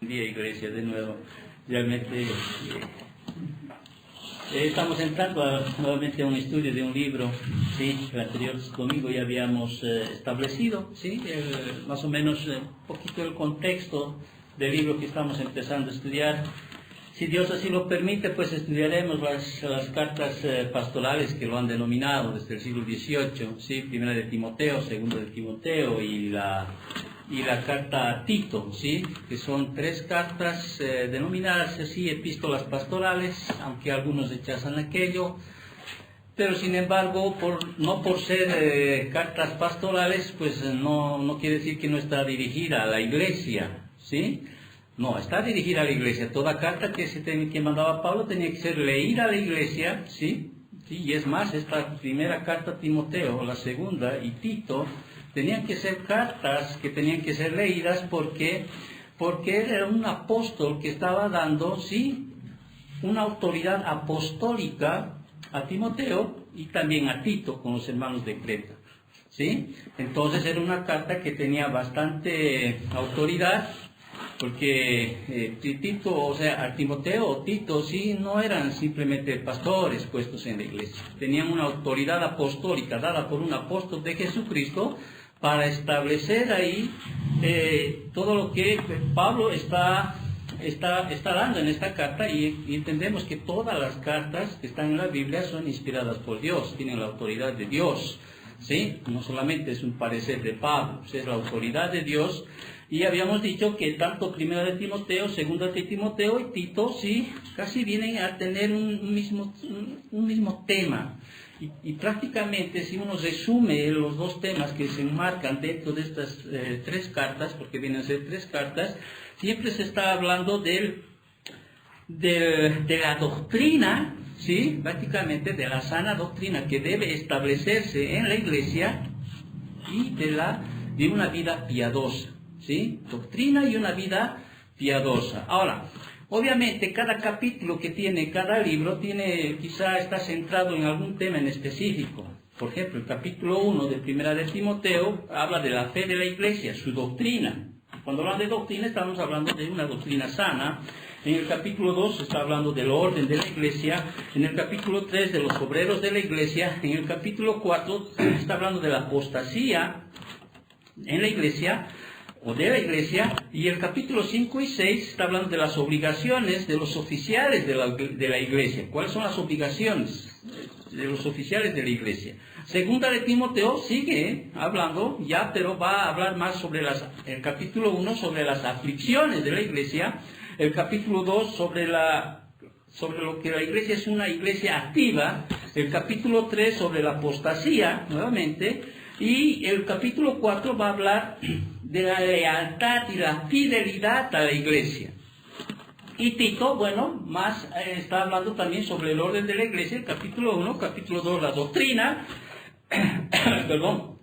Día Iglesia de nuevo. Realmente estamos entrando nuevamente a un estudio de un libro, ¿sí? El anterior domingo ya habíamos establecido, ¿sí? Más o menos un poquito el contexto del libro que estamos empezando a estudiar. Si Dios así lo permite, pues estudiaremos las cartas pastorales que lo han denominado desde el siglo XVIII, ¿sí? Primera de Timoteo, segunda de Timoteo y la carta a Tito, ¿sí? Que son tres cartas denominadas así, epístolas pastorales, aunque algunos rechazan aquello, pero sin embargo, no por ser cartas pastorales, pues no quiere decir que no está dirigida a la iglesia, ¿sí? No, está dirigida a la iglesia. Toda carta que mandaba Pablo tenía que ser leída a la iglesia, ¿sí? Sí, y es más, esta primera carta a Timoteo, la segunda, y Tito, tenían que ser cartas que tenían que ser leídas porque él era un apóstol que estaba dando, sí, una autoridad apostólica a Timoteo y también a Tito con los hermanos de Creta, ¿sí? Entonces era una carta que tenía bastante autoridad porque Tito, o sea, a Timoteo o Tito, sí, no eran simplemente pastores puestos en la iglesia, tenían una autoridad apostólica dada por un apóstol de Jesucristo para establecer ahí todo lo que Pablo está dando en esta carta, y entendemos que todas las cartas que están en la Biblia son inspiradas por Dios, tienen la autoridad de Dios, ¿sí? No solamente es un parecer de Pablo, es la autoridad de Dios. Y habíamos dicho que tanto Primera de Timoteo, Segunda de Timoteo y Tito, sí, casi vienen a tener un mismo tema. Y prácticamente, si uno resume los dos temas que se enmarcan dentro de estas tres cartas, porque vienen a ser tres cartas, siempre se está hablando de la doctrina, ¿sí? Prácticamente de la sana doctrina que debe establecerse en la iglesia y de una vida piadosa, ¿sí? Doctrina y una vida piadosa. Ahora, obviamente cada capítulo que tiene cada libro quizá está centrado en algún tema en específico. Por ejemplo, el capítulo 1 de Primera de Timoteo habla de la fe de la iglesia, su doctrina. Cuando hablan de doctrina estamos hablando de una doctrina sana. En el capítulo 2 está hablando del orden de la iglesia. En el capítulo 3 de los obreros de la iglesia. En el capítulo 4 está hablando de la apostasía en la iglesia o de la iglesia, y el capítulo 5 y 6 está hablando de las obligaciones de los oficiales de la iglesia. ¿Cuáles son las obligaciones de los oficiales de la iglesia? Segunda de Timoteo sigue hablando ya, pero va a hablar más sobre el capítulo 1 sobre las aflicciones de la iglesia, el capítulo 2 sobre lo que la iglesia es una iglesia activa, el capítulo 3 sobre la apostasía, nuevamente, y el capítulo 4 va a hablar de la lealtad y la fidelidad a la iglesia. Y Tito, bueno, más está hablando también sobre el orden de la iglesia, el capítulo 1, capítulo 2, la doctrina, perdón,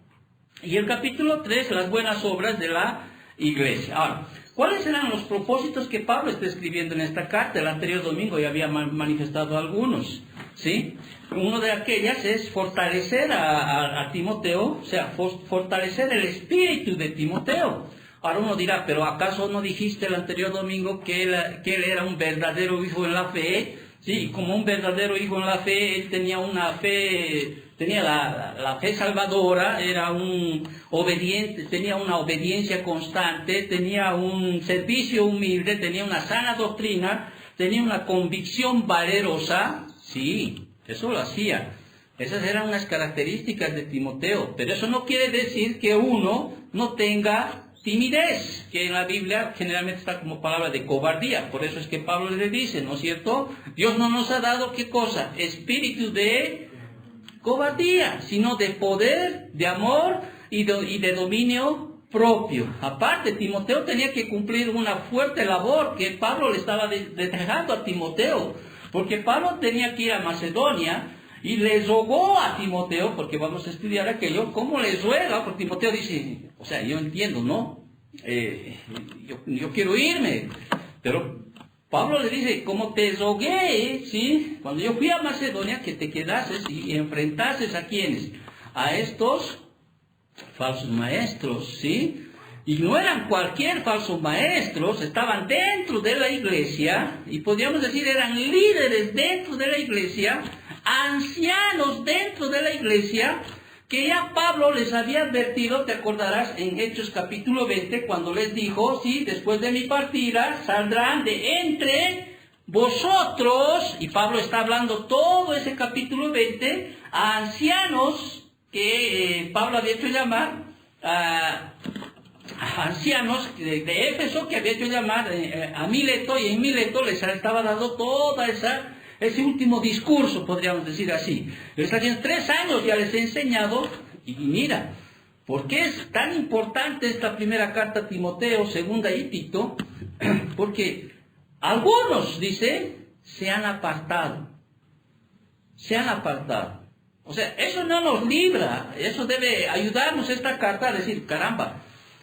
y el capítulo 3, las buenas obras de la iglesia. Ahora, ¿cuáles eran los propósitos que Pablo está escribiendo en esta carta? El anterior domingo ya había manifestado algunos, ¿sí? Uno de aquellas es fortalecer a Timoteo, o sea, fortalecer el espíritu de Timoteo. Ahora uno dirá, pero ¿acaso no dijiste el anterior domingo que él era un verdadero hijo en la fe? Sí, como un verdadero hijo en la fe, él tenía una fe, tenía la fe salvadora, era un obediente, tenía una obediencia constante, tenía un servicio humilde, tenía una sana doctrina, tenía una convicción valerosa, sí. Eso lo hacía. Esas eran unas características de Timoteo. Pero eso no quiere decir que uno no tenga timidez, que en la Biblia generalmente está como palabra de cobardía. Por eso es que Pablo le dice, ¿no es cierto? Dios no nos ha dado, ¿qué cosa? Espíritu de cobardía, sino de poder, de amor y de dominio propio. Aparte, Timoteo tenía que cumplir una fuerte labor que Pablo le estaba dejando a Timoteo. Porque Pablo tenía que ir a Macedonia y le rogó a Timoteo, porque vamos a estudiar aquello, cómo le ruega, porque Timoteo dice, o sea, yo entiendo, ¿no? Yo quiero irme, pero Pablo le dice, como te rogué, ¿sí? Cuando yo fui a Macedonia, que te quedases y enfrentases a quienes, a estos falsos maestros, ¿sí? Y no eran cualquier falsos maestros, estaban dentro de la iglesia, y podríamos decir eran líderes dentro de la iglesia, ancianos dentro de la iglesia, que ya Pablo les había advertido, te acordarás, en Hechos capítulo 20, cuando les dijo, sí, después de mi partida, saldrán de entre vosotros, y Pablo está hablando todo ese capítulo 20, a ancianos que Pablo había hecho llamar, ancianos de Éfeso, que había hecho llamar a Mileto, y en Mileto les estaba dando toda ese último discurso, podríamos decir así. Les hace 3 años ya les he enseñado, y mira, ¿por qué es tan importante esta primera carta a Timoteo, segunda y Tito? Porque algunos, dice, se han apartado. Se han apartado. O sea, eso no nos libra, eso debe ayudarnos esta carta a decir, caramba,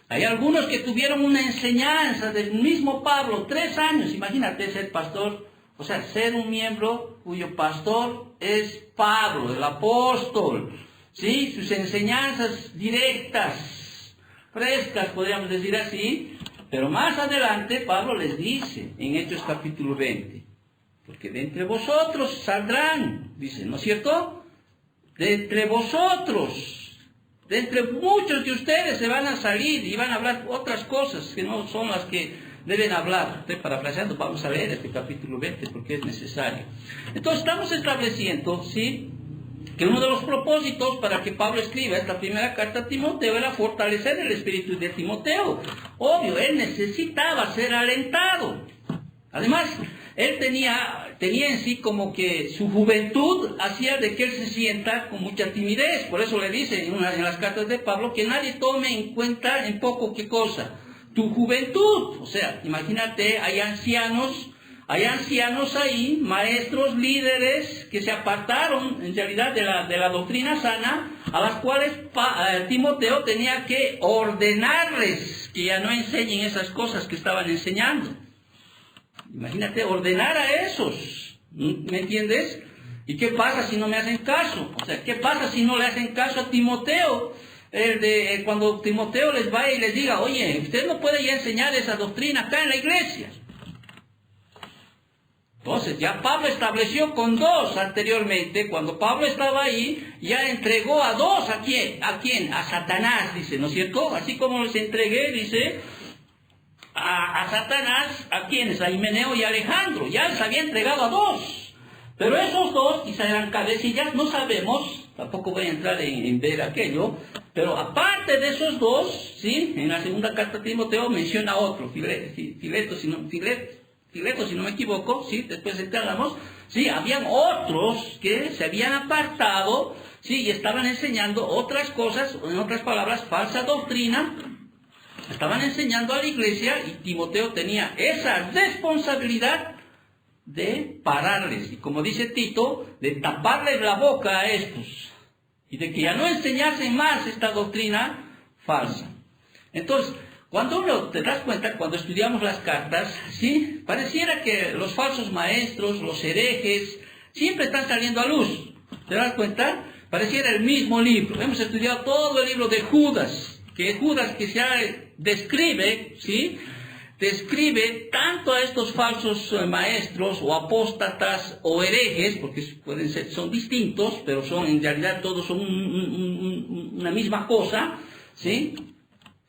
hay algunos que tuvieron una enseñanza del mismo Pablo, 3 años, imagínate ser pastor, o sea, ser un miembro cuyo pastor es Pablo, el apóstol, ¿sí? Sus enseñanzas directas, frescas, podríamos decir así, pero más adelante Pablo les dice, en Hechos capítulo 20, porque de entre vosotros saldrán, dice, ¿no es cierto? De entre vosotros, de entre muchos de ustedes se van a salir y van a hablar otras cosas que no son las que deben hablar. Estoy parafraseando, vamos a leer este capítulo 20 porque es necesario. Entonces estamos estableciendo, ¿sí?, que uno de los propósitos para que Pablo escriba esta primera carta a Timoteo era fortalecer el espíritu de Timoteo. Obvio, él necesitaba ser alentado. Además, él tenía en sí como que su juventud hacía de que él se sienta con mucha timidez. Por eso le dice en las cartas de Pablo que nadie tome en cuenta en poco qué cosa, tu juventud. O sea, imagínate, hay ancianos ahí, maestros, líderes, que se apartaron en realidad de la doctrina sana, a las cuales Timoteo tenía que ordenarles que ya no enseñen esas cosas que estaban enseñando. Imagínate, ordenar a esos, ¿me entiendes? ¿Y qué pasa si no me hacen caso? O sea, ¿qué pasa si no le hacen caso a Timoteo? Cuando Timoteo les vaya y les diga, oye, usted no puede ya enseñar esa doctrina acá en la iglesia. Entonces, ya Pablo estableció con 2 anteriormente, cuando Pablo estaba ahí, ya entregó a 2, ¿a quién? ¿A quién? A Satanás, dice, ¿no es cierto? Así como les entregué, dice, a Satanás, ¿a quiénes? A Himeneo y Alejandro, ya les había entregado a 2. Pero esos 2 quizá eran cabecillas, no sabemos, tampoco voy a entrar en ver aquello, pero aparte de esos 2, ¿sí?, en la segunda carta de Timoteo menciona otro, Fileto, si no me equivoco, ¿sí?, después entramos, ¿sí?, habían otros que se habían apartado, ¿sí?, y estaban enseñando otras cosas, en otras palabras, falsa doctrina, estaban enseñando a la iglesia, y Timoteo tenía esa responsabilidad de pararles, y como dice Tito, de taparles la boca a estos, y de que ya no enseñasen más esta doctrina falsa. Entonces, cuando uno, te das cuenta, cuando estudiamos las cartas, ¿sí?, pareciera que los falsos maestros, los herejes, siempre están saliendo a luz. ¿Te das cuenta? Pareciera el mismo libro. Hemos estudiado todo el libro de Judas que se describe, ¿sí?, describe tanto a estos falsos maestros o apóstatas o herejes, porque pueden ser, son distintos, pero son en realidad todos son una misma cosa, ¿sí?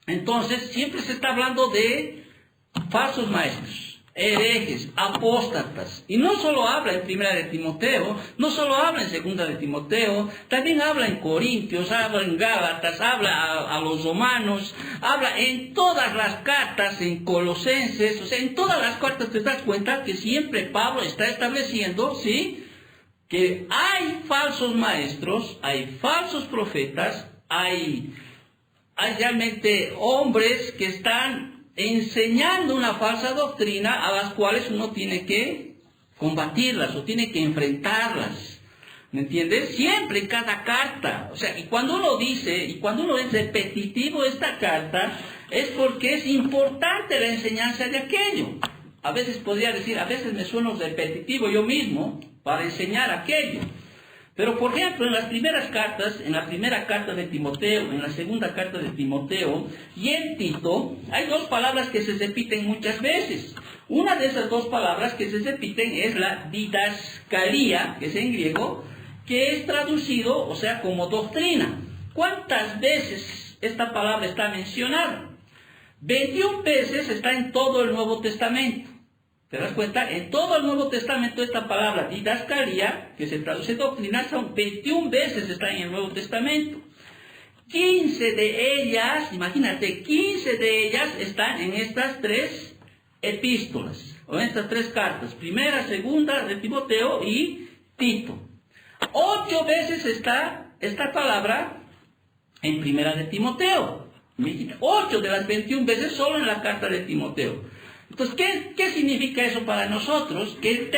Entonces siempre se está hablando de falsos maestros, herejes, apóstatas, y no solo habla en primera de Timoteo, no solo habla en segunda de Timoteo, también habla en Corintios, habla en Gálatas, habla a los romanos, habla en todas las cartas, en Colosenses, o sea, en todas las cartas te das cuenta que siempre Pablo está estableciendo, ¿sí?, que hay falsos maestros, hay falsos profetas, hay realmente hombres que están enseñando una falsa doctrina a las cuales uno tiene que combatirlas o tiene que enfrentarlas. ¿Me entiendes? Siempre en cada carta. O sea, y cuando uno dice, y cuando uno es repetitivo esta carta, es porque es importante la enseñanza de aquello. A veces podría decir, a veces me sueno repetitivo yo mismo para enseñar aquello. Pero, por ejemplo, en las primeras cartas, en la primera carta de Timoteo, en la segunda carta de Timoteo y en Tito, hay dos palabras que se repiten muchas veces. Una de esas dos palabras que se repiten es la didascalía, que es en griego, que es traducido, o sea, como doctrina. ¿Cuántas veces esta palabra está mencionada? 21 veces está en todo el Nuevo Testamento. ¿Te das cuenta? En todo el Nuevo Testamento esta palabra didascalía, que se traduce doctrina, son 21 veces está en el Nuevo Testamento. 15 de ellas, imagínate, 15 de ellas están en estas tres epístolas, o en estas tres cartas, primera, segunda de Timoteo y Tito. 8 veces está esta palabra en primera de Timoteo. 8 de las 21 veces solo en la carta de Timoteo. Entonces, ¿qué significa eso para nosotros? Que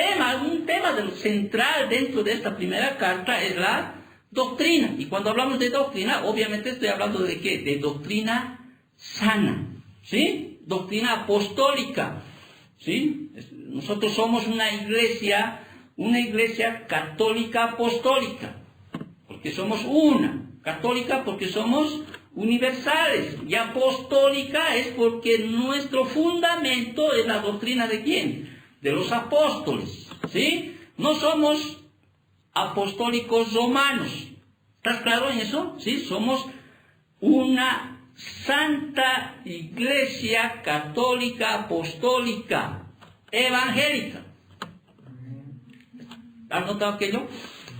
un tema central dentro de esta primera carta es la doctrina. Y cuando hablamos de doctrina, obviamente estoy hablando de ¿qué? De doctrina sana, ¿sí? Doctrina apostólica, ¿sí? Nosotros somos una iglesia católica apostólica, porque somos una. Católica porque somos universales, y apostólica es porque nuestro fundamento es la doctrina ¿de quién? De los apóstoles, ¿sí? No somos apostólicos romanos. ¿Estás claro en eso? ¿Sí? Somos una santa iglesia católica apostólica evangélica. ¿Has notado aquello?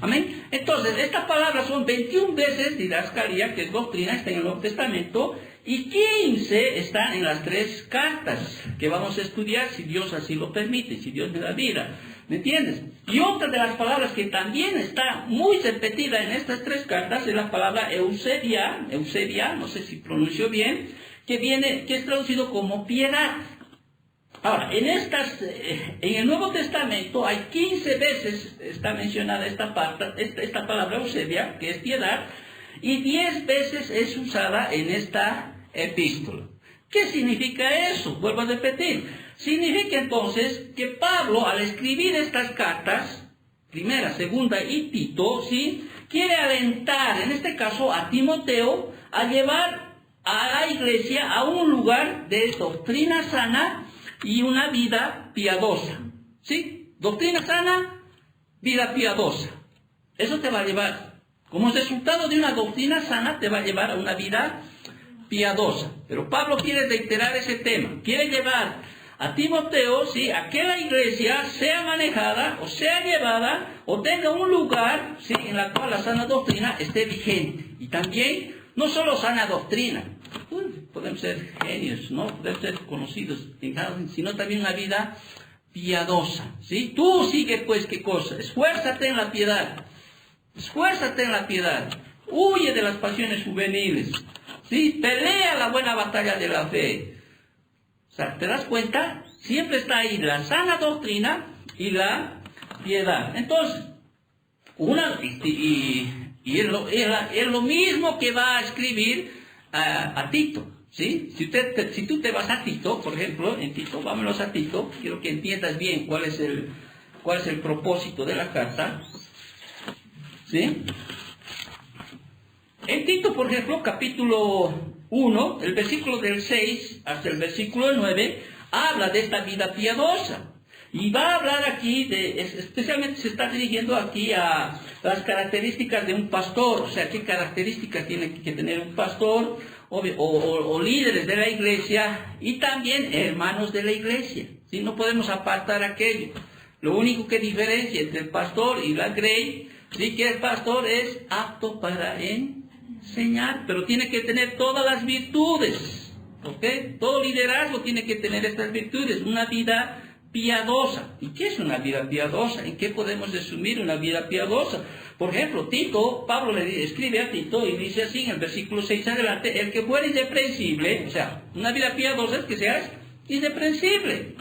Amén. Entonces, estas palabras son 21 veces didascalía, que es doctrina, está en el Nuevo Testamento, y 15 están en las tres cartas que vamos a estudiar, si Dios así lo permite, si Dios me da vida. ¿Me entiendes? Y otra de las palabras que también está muy repetida en estas tres cartas es la palabra eusebia, no sé si pronuncio bien, que es traducido como piedad. Ahora, en el Nuevo Testamento hay 15 veces está mencionada esta palabra eusebia, que es piedad, y 10 veces es usada en esta epístola. ¿Qué significa eso? Vuelvo a repetir. Significa entonces que Pablo, al escribir estas cartas, primera, segunda y Tito, ¿sí?, quiere alentar, en este caso a Timoteo, a llevar a la iglesia a un lugar de doctrina sana y una vida piadosa, ¿sí? Doctrina sana, vida piadosa. Eso te va a llevar, como resultado de una doctrina sana, te va a llevar a una vida piadosa. Pero Pablo quiere reiterar ese tema, quiere llevar a Timoteo, ¿sí?, a que la iglesia sea manejada, o sea llevada, o tenga un lugar, ¿sí?, en la cual la sana doctrina esté vigente. Y también, no solo sana doctrina, podemos ser genios, ¿no? Podemos ser conocidos, sino también una vida piadosa, ¿sí? Tú sigue, pues, ¿qué cosa? Esfuérzate en la piedad. Esfuérzate en la piedad. Huye de las pasiones juveniles, ¿sí? Pelea la buena batalla de la fe. O sea, ¿te das cuenta? Siempre está ahí la sana doctrina y la piedad. Entonces, es lo mismo que va a escribir a Tito, ¿sí? Si tú te vas a Tito, por ejemplo, en Tito, vámonos a Tito, quiero que entiendas bien cuál es el propósito de la carta, ¿sí? En Tito, por ejemplo, capítulo 1, el versículo del 6 hasta el versículo 9, habla de esta vida piadosa. Y va a hablar aquí, especialmente se está dirigiendo aquí a las características de un pastor, o sea, qué características tiene que tener un pastor, o líderes de la iglesia, y también hermanos de la iglesia. ¿Sí? No podemos apartar aquello. Lo único que diferencia entre el pastor y la grey, sí, que el pastor es apto para enseñar, pero tiene que tener todas las virtudes, ¿ok? Todo liderazgo tiene que tener estas virtudes, una vida piadosa. ¿Y qué es una vida piadosa? ¿En qué podemos resumir una vida piadosa? Por ejemplo, Pablo le escribe a Tito y dice así en el versículo 6 adelante: el que fuera irreprensible, o sea, una vida piadosa es que seas irreprensible.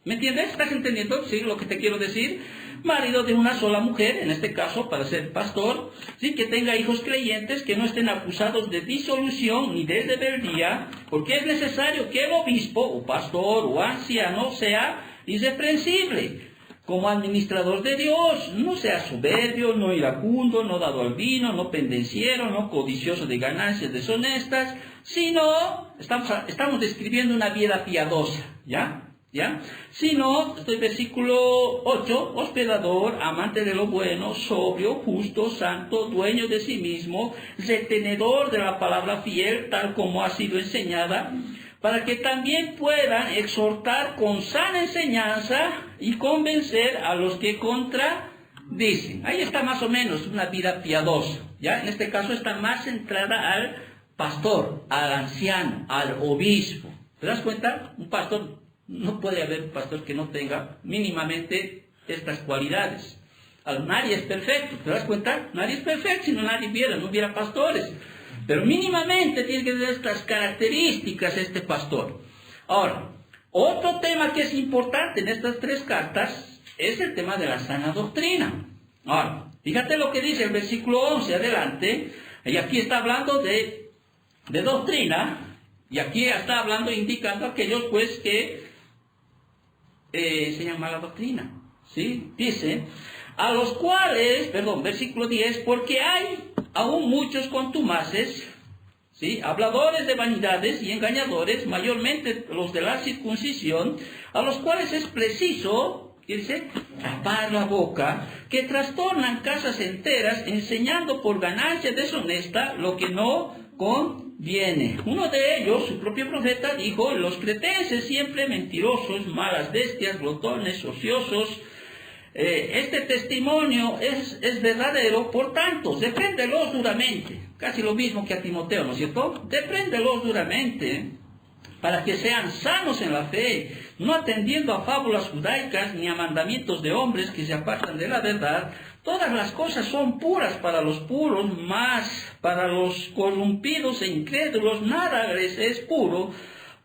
¿Me entiendes? ¿Estás entendiendo? Sí, lo que te quiero decir. Marido de una sola mujer, en este caso para ser pastor, sí, que tenga hijos creyentes, que no estén acusados de disolución ni de rebeldía, porque es necesario que el obispo, o pastor, o anciano sea irreprensible, como administrador de Dios. No sea soberbio, no iracundo, no dado al vino, no pendenciero, no codicioso de ganancias deshonestas, sino, estamos describiendo una vida piadosa, ¿ya? Sino, versículo 8, hospedador, amante de lo bueno, sobrio, justo, santo, dueño de sí mismo, retenedor de la palabra fiel, tal como ha sido enseñada, para que también puedan exhortar con sana enseñanza y convencer a los que contradicen. Ahí está más o menos una vida piadosa, ¿ya? En este caso está más centrada al pastor, al anciano, al obispo. ¿Te das cuenta? Un pastor, no puede haber un pastor que no tenga mínimamente estas cualidades. Nadie es perfecto, ¿te das cuenta? Nadie es perfecto, si no nadie no hubiera pastores. Pero mínimamente tiene que tener estas características este pastor. Ahora, otro tema que es importante en estas tres cartas es el tema de la sana doctrina. Ahora, fíjate lo que dice el versículo 11 adelante, y aquí está hablando de doctrina, y aquí está hablando, indicando a aquellos pues que enseñan mala doctrina. ¿Sí? Dice, a los cuales, versículo 10, porque hay aún muchos contumaces, ¿sí? Habladores de vanidades y engañadores, mayormente los de la circuncisión, a los cuales es preciso, dice, tapar la boca, que trastornan casas enteras, enseñando por ganancia deshonesta lo que no conviene. Uno de ellos, su propio profeta, dijo, los cretenses siempre mentirosos, malas bestias, glotones, ociosos. Este testimonio es verdadero, por tanto, repréndelos duramente. Casi lo mismo que a Timoteo, ¿no es cierto? Repréndelos duramente, para que sean sanos en la fe, no atendiendo a fábulas judaicas ni a mandamientos de hombres que se apartan de la verdad. Todas las cosas son puras para los puros, mas para los corrompidos e incrédulos nada les es puro,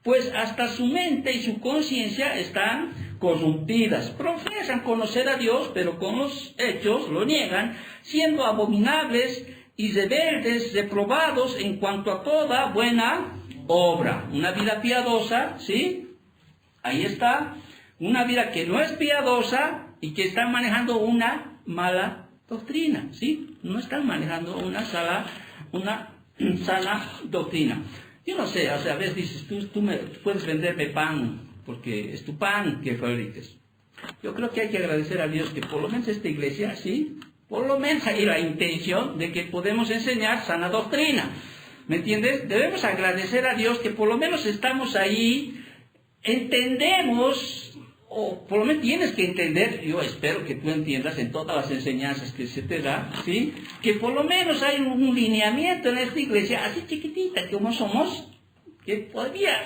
pues hasta su mente y su conciencia están corrompidas. Profesan conocer a Dios, pero con los hechos lo niegan, siendo abominables y rebeldes, reprobados en cuanto a toda buena obra. Una vida piadosa, ¿sí? Ahí está. Una vida que no es piadosa y que está manejando una mala doctrina, ¿sí? No están manejando una sana doctrina. Yo no sé, o sea, a veces dices, tú puedes venderme pan, porque es tu pan que fabriques. Yo creo que hay que agradecer a Dios que por lo menos esta iglesia, sí, por lo menos hay la intención de que podemos enseñar sana doctrina. ¿Me entiendes? Debemos agradecer a Dios que por lo menos estamos ahí, entendemos, o por lo menos tienes que entender, yo espero que tú entiendas en todas las enseñanzas que se te da, ¿sí? Que por lo menos hay un lineamiento en esta iglesia, así chiquitita como somos, que todavía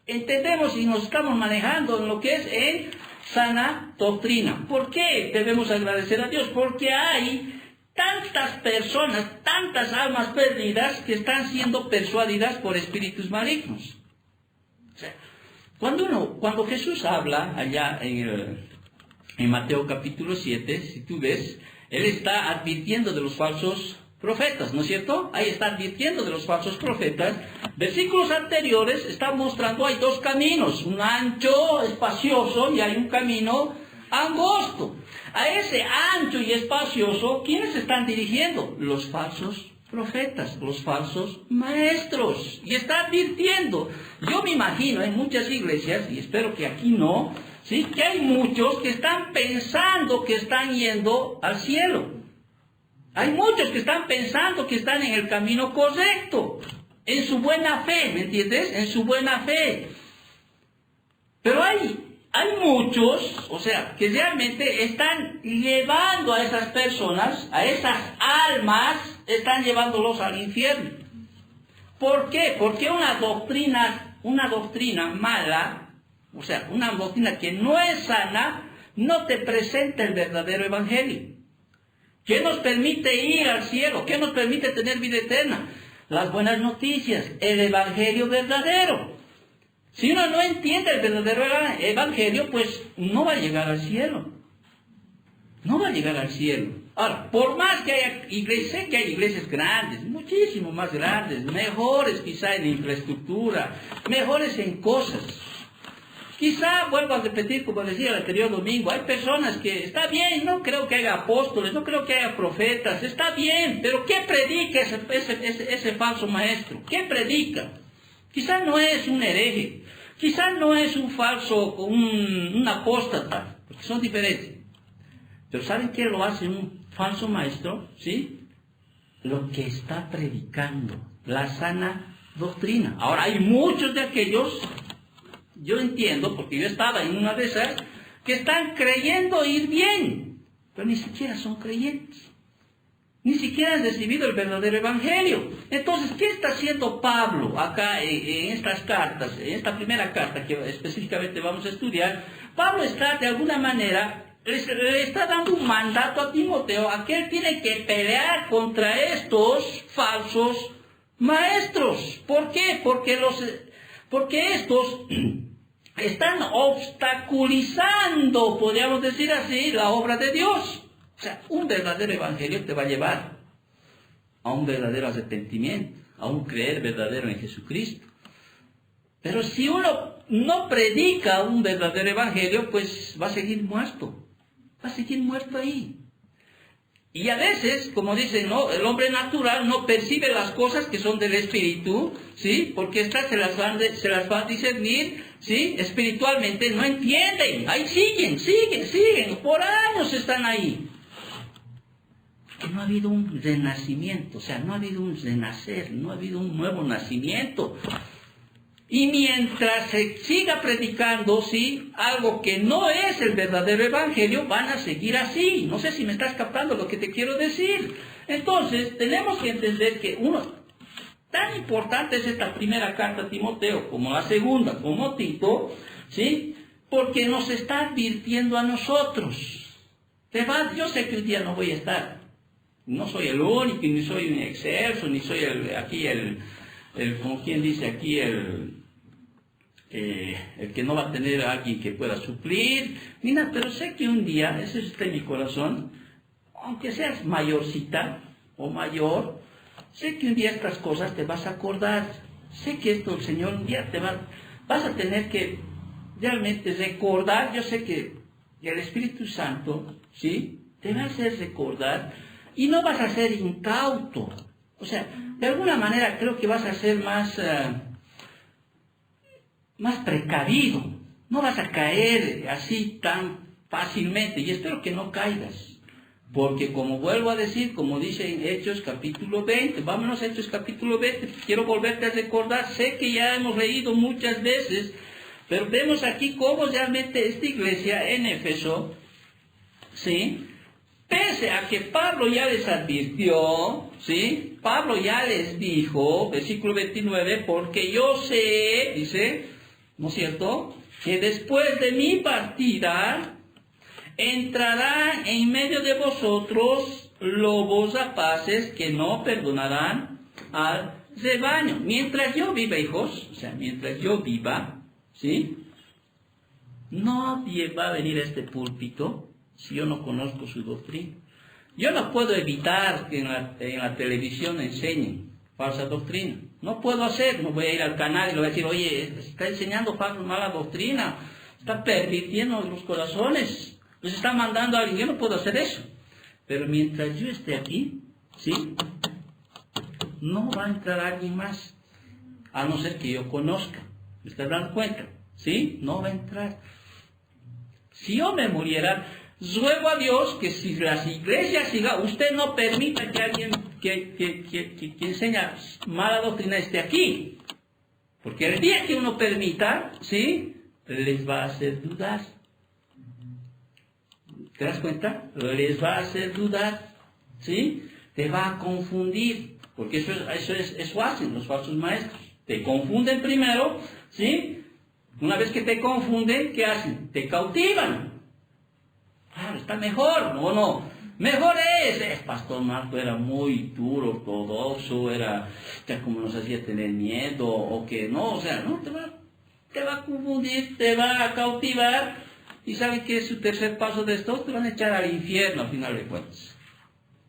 entendemos y nos estamos manejando en lo que es en sana doctrina. ¿Por qué debemos agradecer a Dios? Porque hay tantas personas, tantas almas perdidas que están siendo persuadidas por espíritus malignos. O sea, cuando Jesús habla allá en Mateo capítulo 7, si tú ves, Él está advirtiendo de los falsos profetas, ¿no es cierto? Ahí está advirtiendo de los falsos profetas. Versículos anteriores están mostrando hay dos caminos, un ancho, espacioso, y hay un camino angosto. A ese ancho y espacioso, ¿quiénes se están dirigiendo? Los falsos profetas, los falsos maestros. Y está advirtiendo. Yo me imagino en muchas iglesias, y espero que aquí no, ¿sí? Que hay muchos que están pensando que están yendo al cielo. Hay muchos que están pensando que están en el camino correcto, en su buena fe, ¿me entiendes? En su buena fe. Pero hay muchos, o sea, que realmente están llevando a esas personas, a esas almas, están llevándolos al infierno. ¿Por qué? Porque una doctrina mala, o sea, una doctrina que no es sana, no te presenta el verdadero evangelio. ¿Qué nos permite ir al cielo? ¿Qué nos permite tener vida eterna? Las buenas noticias, el evangelio verdadero. Si uno no entiende el verdadero evangelio, pues no va a llegar al cielo. No va a llegar al cielo. Ahora, por más que haya iglesias, sé que hay iglesias grandes, muchísimo más grandes, mejores quizá en infraestructura, mejores en cosas. Quizá, vuelvo a repetir, como decía el anterior domingo, hay personas que, está bien, no creo que haya apóstoles, no creo que haya profetas, está bien, pero ¿qué predica ese falso maestro? ¿Qué predica? Quizá no es un hereje, quizá no es un falso, un apóstata, porque son diferentes. Pero ¿saben qué lo hace un falso maestro? ¿Sí? Lo que está predicando, la sana doctrina. Ahora, hay muchos de aquellos, yo entiendo, porque yo estaba en una de esas, que están creyendo ir bien, pero ni siquiera son creyentes. Ni siquiera han recibido el verdadero evangelio. Entonces, ¿qué está haciendo Pablo acá en estas cartas, en esta primera carta que específicamente vamos a estudiar? Pablo está de alguna manera, le está dando un mandato a Timoteo, a que él tiene que pelear contra estos falsos maestros. ¿Por qué? Porque estos están obstaculizando, podríamos decir así, la obra de Dios. O sea, un verdadero evangelio te va a llevar a un verdadero arrepentimiento, a un creer verdadero en Jesucristo. Pero si uno no predica un verdadero evangelio, pues va a seguir muerto. Va a seguir muerto ahí. Y a veces, como dicen, ¿no?, el hombre natural no percibe las cosas que son del Espíritu, ¿sí? Porque estas se las va a discernir, ¿sí? Espiritualmente, no entienden. Ahí siguen. Por años están ahí. Que no ha habido un renacimiento, o sea, no ha habido un renacer, no ha habido un nuevo nacimiento. Y mientras se siga predicando, ¿sí?, algo que no es el verdadero evangelio, van a seguir así. No sé si me estás captando lo que te quiero decir. Entonces, tenemos que entender que tan importante es esta primera carta a Timoteo, como la segunda, como Tito, ¿sí?, porque nos está advirtiendo a nosotros. Yo sé que un día no voy a estar. No soy el único, ni soy un excelso, ni soy como quien dice aquí, el que no va a tener a alguien que pueda suplir, ni nada, pero sé que un día, eso está en mi corazón, aunque seas mayorcita o mayor, sé que un día estas cosas te vas a acordar, sé que esto el Señor un día vas a tener que realmente recordar. Yo sé que el Espíritu Santo, ¿sí?, te va a hacer recordar, y no vas a ser incauto. O sea, de alguna manera creo que vas a ser más precavido. No vas a caer así tan fácilmente, y espero que no caigas. Porque como vuelvo a decir, como dice en Hechos capítulo 20, vámonos a Hechos capítulo 20, quiero volverte a recordar, sé que ya hemos leído muchas veces, pero vemos aquí cómo realmente esta iglesia en Éfeso, ¿sí?, pese a que Pablo ya les advirtió, ¿sí?, Pablo ya les dijo, versículo 29, porque yo sé, dice, ¿no es cierto?, que después de mi partida entrarán en medio de vosotros lobos rapaces que no perdonarán al rebaño. Mientras yo viva, hijos, o sea, mientras yo viva, ¿sí?, nadie va a venir a este púlpito si yo no conozco su doctrina. Yo no puedo evitar que en la televisión enseñen falsa doctrina. No puedo hacer, no voy a ir al canal y le voy a decir, oye, está enseñando mala doctrina, está pervirtiendo los corazones, les está mandando a alguien. Yo no puedo hacer eso. Pero mientras yo esté aquí, ¿sí?, no va a entrar alguien más, a no ser que yo conozca. ¿Me estás dando cuenta? ¿Sí? No va a entrar. Si yo me muriera, ruego a Dios que si las iglesias sigan, usted no permita que alguien que enseña mala doctrina esté aquí. Porque el día que uno permita, ¿sí?, les va a hacer dudar. ¿Te das cuenta? Les va a hacer dudar, ¿sí? Te va a confundir. Porque eso hacen los falsos maestros. Te confunden primero, ¿sí? Una vez que te confunden, ¿qué hacen? Te cautivan. Claro, está mejor, no. Mejor es. Pastor Marco era muy duro, ortodoxo, era como nos hacía tener miedo, o que no, o sea, no, te va a confundir, te va a cautivar, y ¿sabe qué es su tercer paso de esto? Te van a echar al infierno al final de cuentas.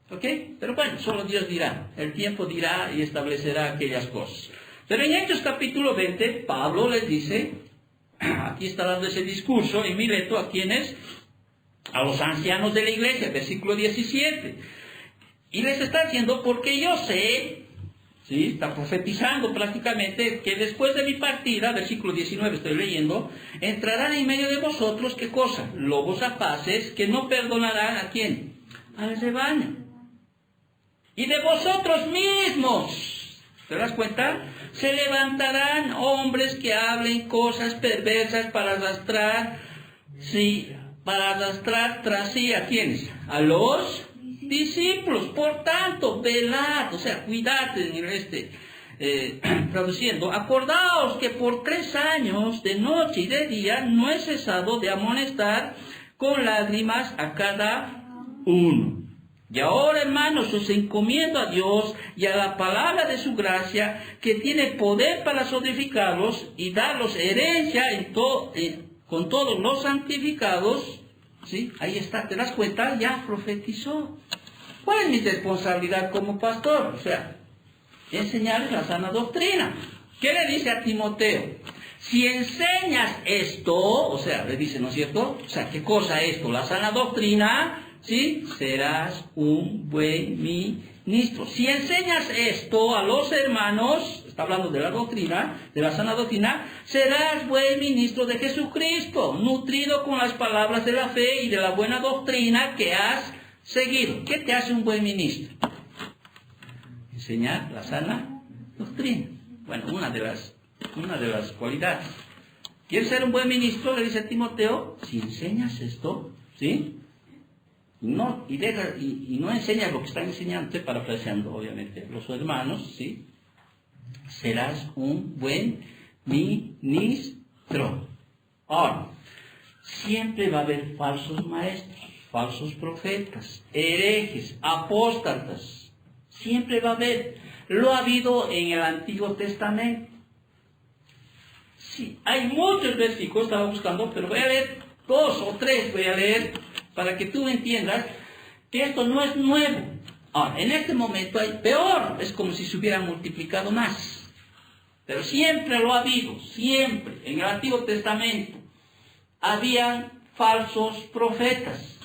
¿Ok? Pero bueno, solo Dios dirá, el tiempo dirá y establecerá aquellas cosas. Pero en Hechos capítulo 20, Pablo les dice, aquí está dando ese discurso en Mileto, ¿a quiénes? A los ancianos de la iglesia, versículo 17. Y les está diciendo, porque yo sé, ¿sí? Está profetizando prácticamente, que después de mi partida, versículo 19 estoy leyendo, entrarán en medio de vosotros, ¿qué cosa? Lobos rapaces, que no perdonarán ¿a quién? Al rebaño. Y de vosotros mismos, ¿te das cuenta? Se levantarán hombres que hablen cosas perversas para arrastrar, sí, para arrastrar tras sí ¿a quiénes? A los discípulos. Por tanto, velad, o sea, cuidad traduciendo, acordaos que por 3 años de noche y de día no he cesado de amonestar con lágrimas a cada uno. Y ahora, hermanos, os encomiendo a Dios y a la palabra de su gracia, que tiene poder para santificarlos y darlos herencia con todos los santificados. ¿Sí? Ahí está, ¿te das cuenta? Ya profetizó. ¿Cuál es mi responsabilidad como pastor? O sea, enseñarles la sana doctrina. ¿Qué le dice a Timoteo? Si enseñas esto, o sea, le dice, ¿no es cierto? O sea, ¿qué cosa es esto? La sana doctrina, ¿sí? Serás un buen ministro. Si enseñas esto a los hermanos, está hablando de la doctrina, de la sana doctrina, serás buen ministro de Jesucristo, nutrido con las palabras de la fe y de la buena doctrina que has seguido. ¿Qué te hace un buen ministro? Enseñar la sana doctrina. Bueno, una de las cualidades. ¿Quieres ser un buen ministro? Le dice a Timoteo, si enseñas esto, ¿sí? Y no enseñas lo que están enseñando, parafraseando obviamente los hermanos, ¿sí? Serás un buen ministro. Ahora, siempre va a haber falsos maestros, falsos profetas, herejes, apóstatas. Siempre va a haber. Lo ha habido en el Antiguo Testamento. Sí, hay muchos versículos, estaba buscando, pero voy a leer 2 o 3, voy a leer para que tú entiendas que esto no es nuevo. Ahora, en este momento hay peor, es como si se hubieran multiplicado más. Pero siempre lo ha habido, siempre. En el Antiguo Testamento habían falsos profetas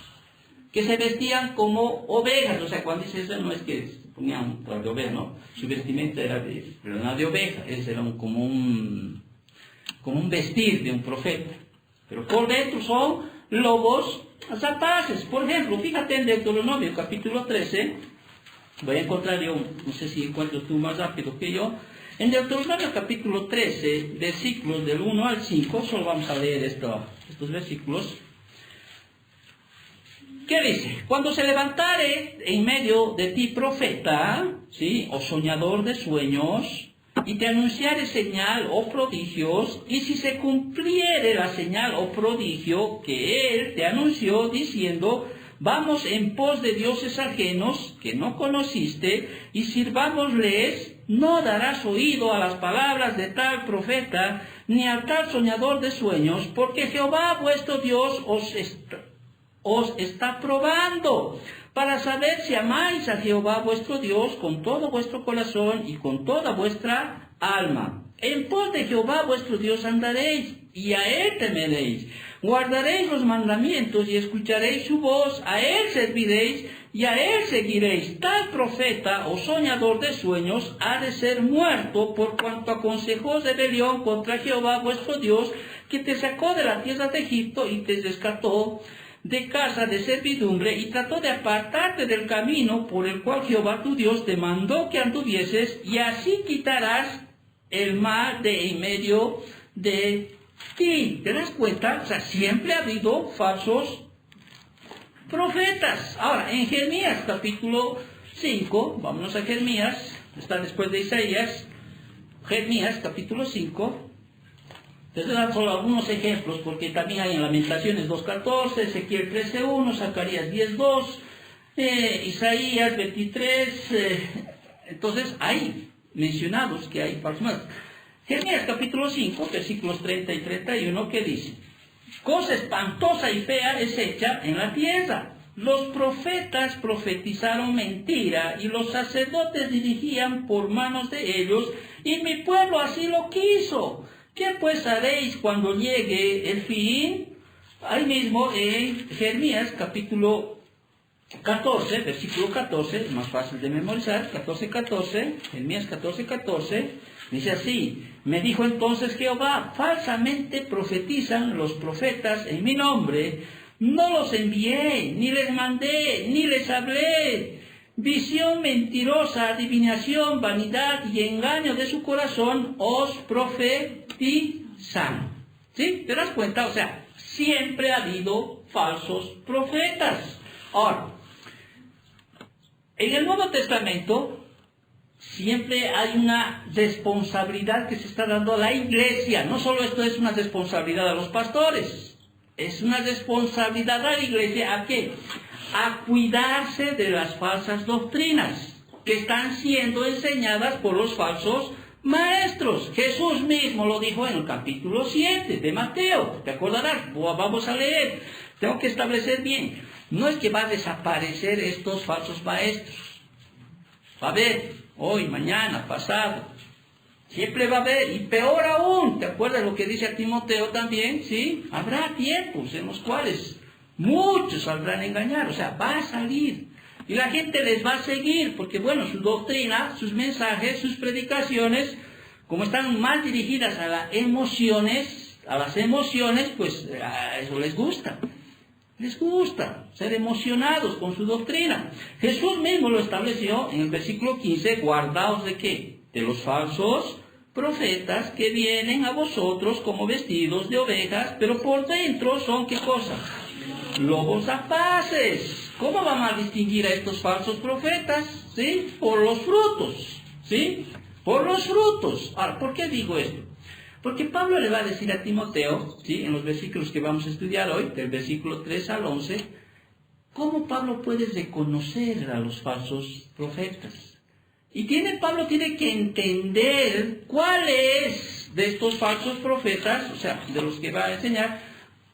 que se vestían como ovejas. O sea, cuando dice eso no es que se ponían un de oveja, no. Su vestimenta era de lana de oveja. Ese era como un vestir de un profeta. Pero por dentro son lobos rapaces. Por ejemplo, fíjate en Deuteronomio capítulo 13. Voy a encontrar yo, no sé si encuentro tú más rápido que yo. En Deuteronomio capítulo 13, versículos del 1 al 5, solo vamos a leer estos versículos. ¿Qué dice? Cuando se levantare en medio de ti profeta, ¿sí? O soñador de sueños, y te anunciare señal o prodigios, y si se cumpliere la señal o prodigio que él te anunció, diciendo, vamos en pos de dioses ajenos que no conociste, y sirvámosles, no darás oído a las palabras de tal profeta, ni a tal soñador de sueños, porque Jehová vuestro Dios os está probando, para saber si amáis a Jehová vuestro Dios con todo vuestro corazón y con toda vuestra alma. En pos de Jehová vuestro Dios andaréis, y a él temeréis. Guardaréis los mandamientos y escucharéis su voz, a él serviréis y a él seguiréis. Tal profeta o soñador de sueños ha de ser muerto por cuanto aconsejó rebelión contra Jehová vuestro Dios, que te sacó de la tierra de Egipto y te rescató de casa de servidumbre, y trató de apartarte del camino por el cual Jehová tu Dios te mandó que anduvieses, y así quitarás el mal de en medio de ti. ¿Te das cuenta? O sea, siempre ha habido falsos profetas. Ahora, en Jeremías capítulo 5, vámonos a Jeremías, está después de Isaías, Jeremías capítulo 5. Les dan solo algunos ejemplos, porque también hay en Lamentaciones 2.14, Ezequiel 13.1, Zacarías 10.2, Isaías 23, entonces hay mencionados que hay falsos maestros. Jeremías capítulo 5, versículos 30 y 31, que dice, cosa espantosa y fea es hecha en la tierra. Los profetas profetizaron mentira, y los sacerdotes dirigían por manos de ellos, y mi pueblo así lo quiso, ¿Qué pues haréis cuando llegue el fin? Ahí mismo en Jeremías capítulo 14, versículo 14, es más fácil de memorizar, 14, Jeremías 14, dice así: me dijo entonces Jehová, falsamente profetizan los profetas en mi nombre, no los envié, ni les mandé, ni les hablé. Visión mentirosa, adivinación, vanidad y engaño de su corazón os profetizan. ¿Sí? ¿Te das cuenta? O sea, siempre ha habido falsos profetas. Ahora, en el Nuevo Testamento siempre hay una responsabilidad que se está dando a la iglesia. No solo esto es una responsabilidad a los pastores, es una responsabilidad a la iglesia. ¿A qué? A cuidarse de las falsas doctrinas que están siendo enseñadas por los falsos maestros. Jesús mismo lo dijo en el capítulo 7 de Mateo. ¿Te acordarás? Vamos a leer. Tengo que establecer bien. No es que va a desaparecer estos falsos maestros. Va a haber hoy, mañana, pasado. Siempre va a haber. Y peor aún, ¿te acuerdas lo que dice a Timoteo también? ¿Sí? Habrá tiempos en los cuales muchos saldrán a engañar. O sea, va a salir. Y la gente les va a seguir. Porque bueno, su doctrina, sus mensajes, sus predicaciones, como están más dirigidas a las emociones, pues a eso les gusta. Les gusta ser emocionados con su doctrina. Jesús mismo lo estableció en el versículo 15, guardaos de qué? De los falsos profetas que vienen a vosotros como vestidos de ovejas, pero por dentro son ¿qué cosa? Lobos rapaces. ¿Cómo vamos a distinguir a estos falsos profetas? ¿Sí? Por los frutos. ¿Sí? Por los frutos. Ahora, ¿por qué digo esto? Porque Pablo le va a decir a Timoteo, ¿sí?, en los versículos que vamos a estudiar hoy, del versículo 3 al 11, cómo Pablo puede reconocer a los falsos profetas. Y Pablo tiene que entender cuál es de estos falsos profetas, o sea, de los que va a enseñar,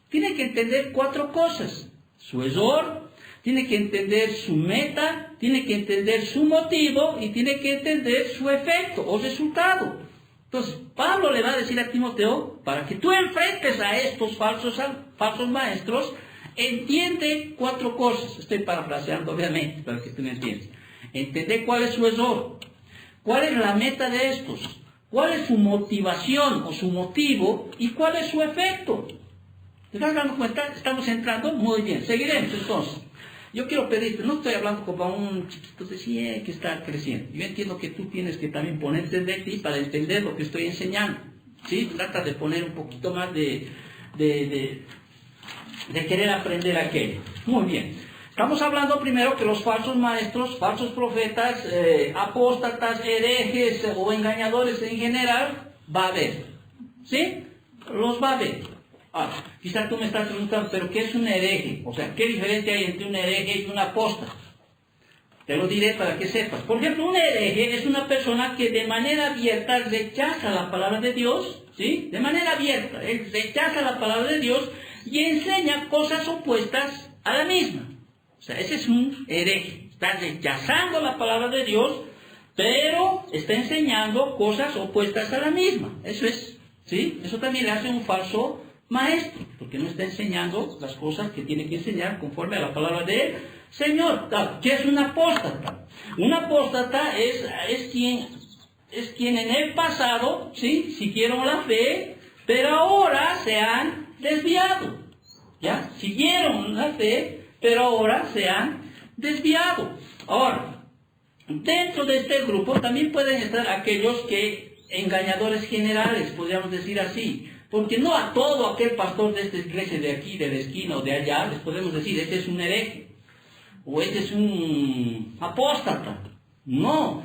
tiene que entender 4 cosas. Su error, tiene que entender su meta, tiene que entender su motivo y tiene que entender su efecto o resultado. Entonces, Pablo le va a decir a Timoteo, para que tú enfrentes a estos falsos maestros, entiende 4 cosas. Estoy parafraseando, obviamente, para que tú me entiendas. Entender cuál es su error, cuál es la meta de estos, cuál es su motivación o su motivo y cuál es su efecto. ¿Te estás dando cuenta? ¿Estamos entrando? Muy bien. Seguiremos entonces. Yo quiero pedirte, no estoy hablando como a un chiquito de 100 que está creciendo. Yo entiendo que tú tienes que también ponerte de ti para entender lo que estoy enseñando. ¿Sí? Trata de poner un poquito más de querer aprender aquello. Muy bien. Estamos hablando primero que los falsos maestros, falsos profetas, apóstatas, herejes o engañadores en general, va a haber. ¿Sí? Los va a haber. Ahora, quizás tú me estás preguntando, ¿pero qué es un hereje? O sea, ¿qué diferencia hay entre un hereje y un apóstata? Te lo diré para que sepas. Por ejemplo, un hereje es una persona que de manera abierta rechaza la palabra de Dios, ¿sí? De manera abierta, él rechaza la palabra de Dios y enseña cosas opuestas a la misma. O sea, ese es un hereje. Está rechazando la palabra de Dios, pero está enseñando cosas opuestas a la misma. Eso es, ¿sí? Eso también le hace un falso maestro, porque no está enseñando las cosas que tiene que enseñar conforme a la palabra del Señor. ¿Qué es un apóstata? Un apóstata es quien en el pasado, ¿sí?, siguieron la fe, pero ahora se han desviado. ¿Ya? Siguieron la fe, pero ahora se han desviado. Ahora, dentro de este grupo también pueden estar aquellos que engañadores generales, podríamos decir así. Porque no a todo aquel pastor de esta iglesia de aquí, de la esquina o de allá, les podemos decir, este es un hereje, o este es un apóstata. No,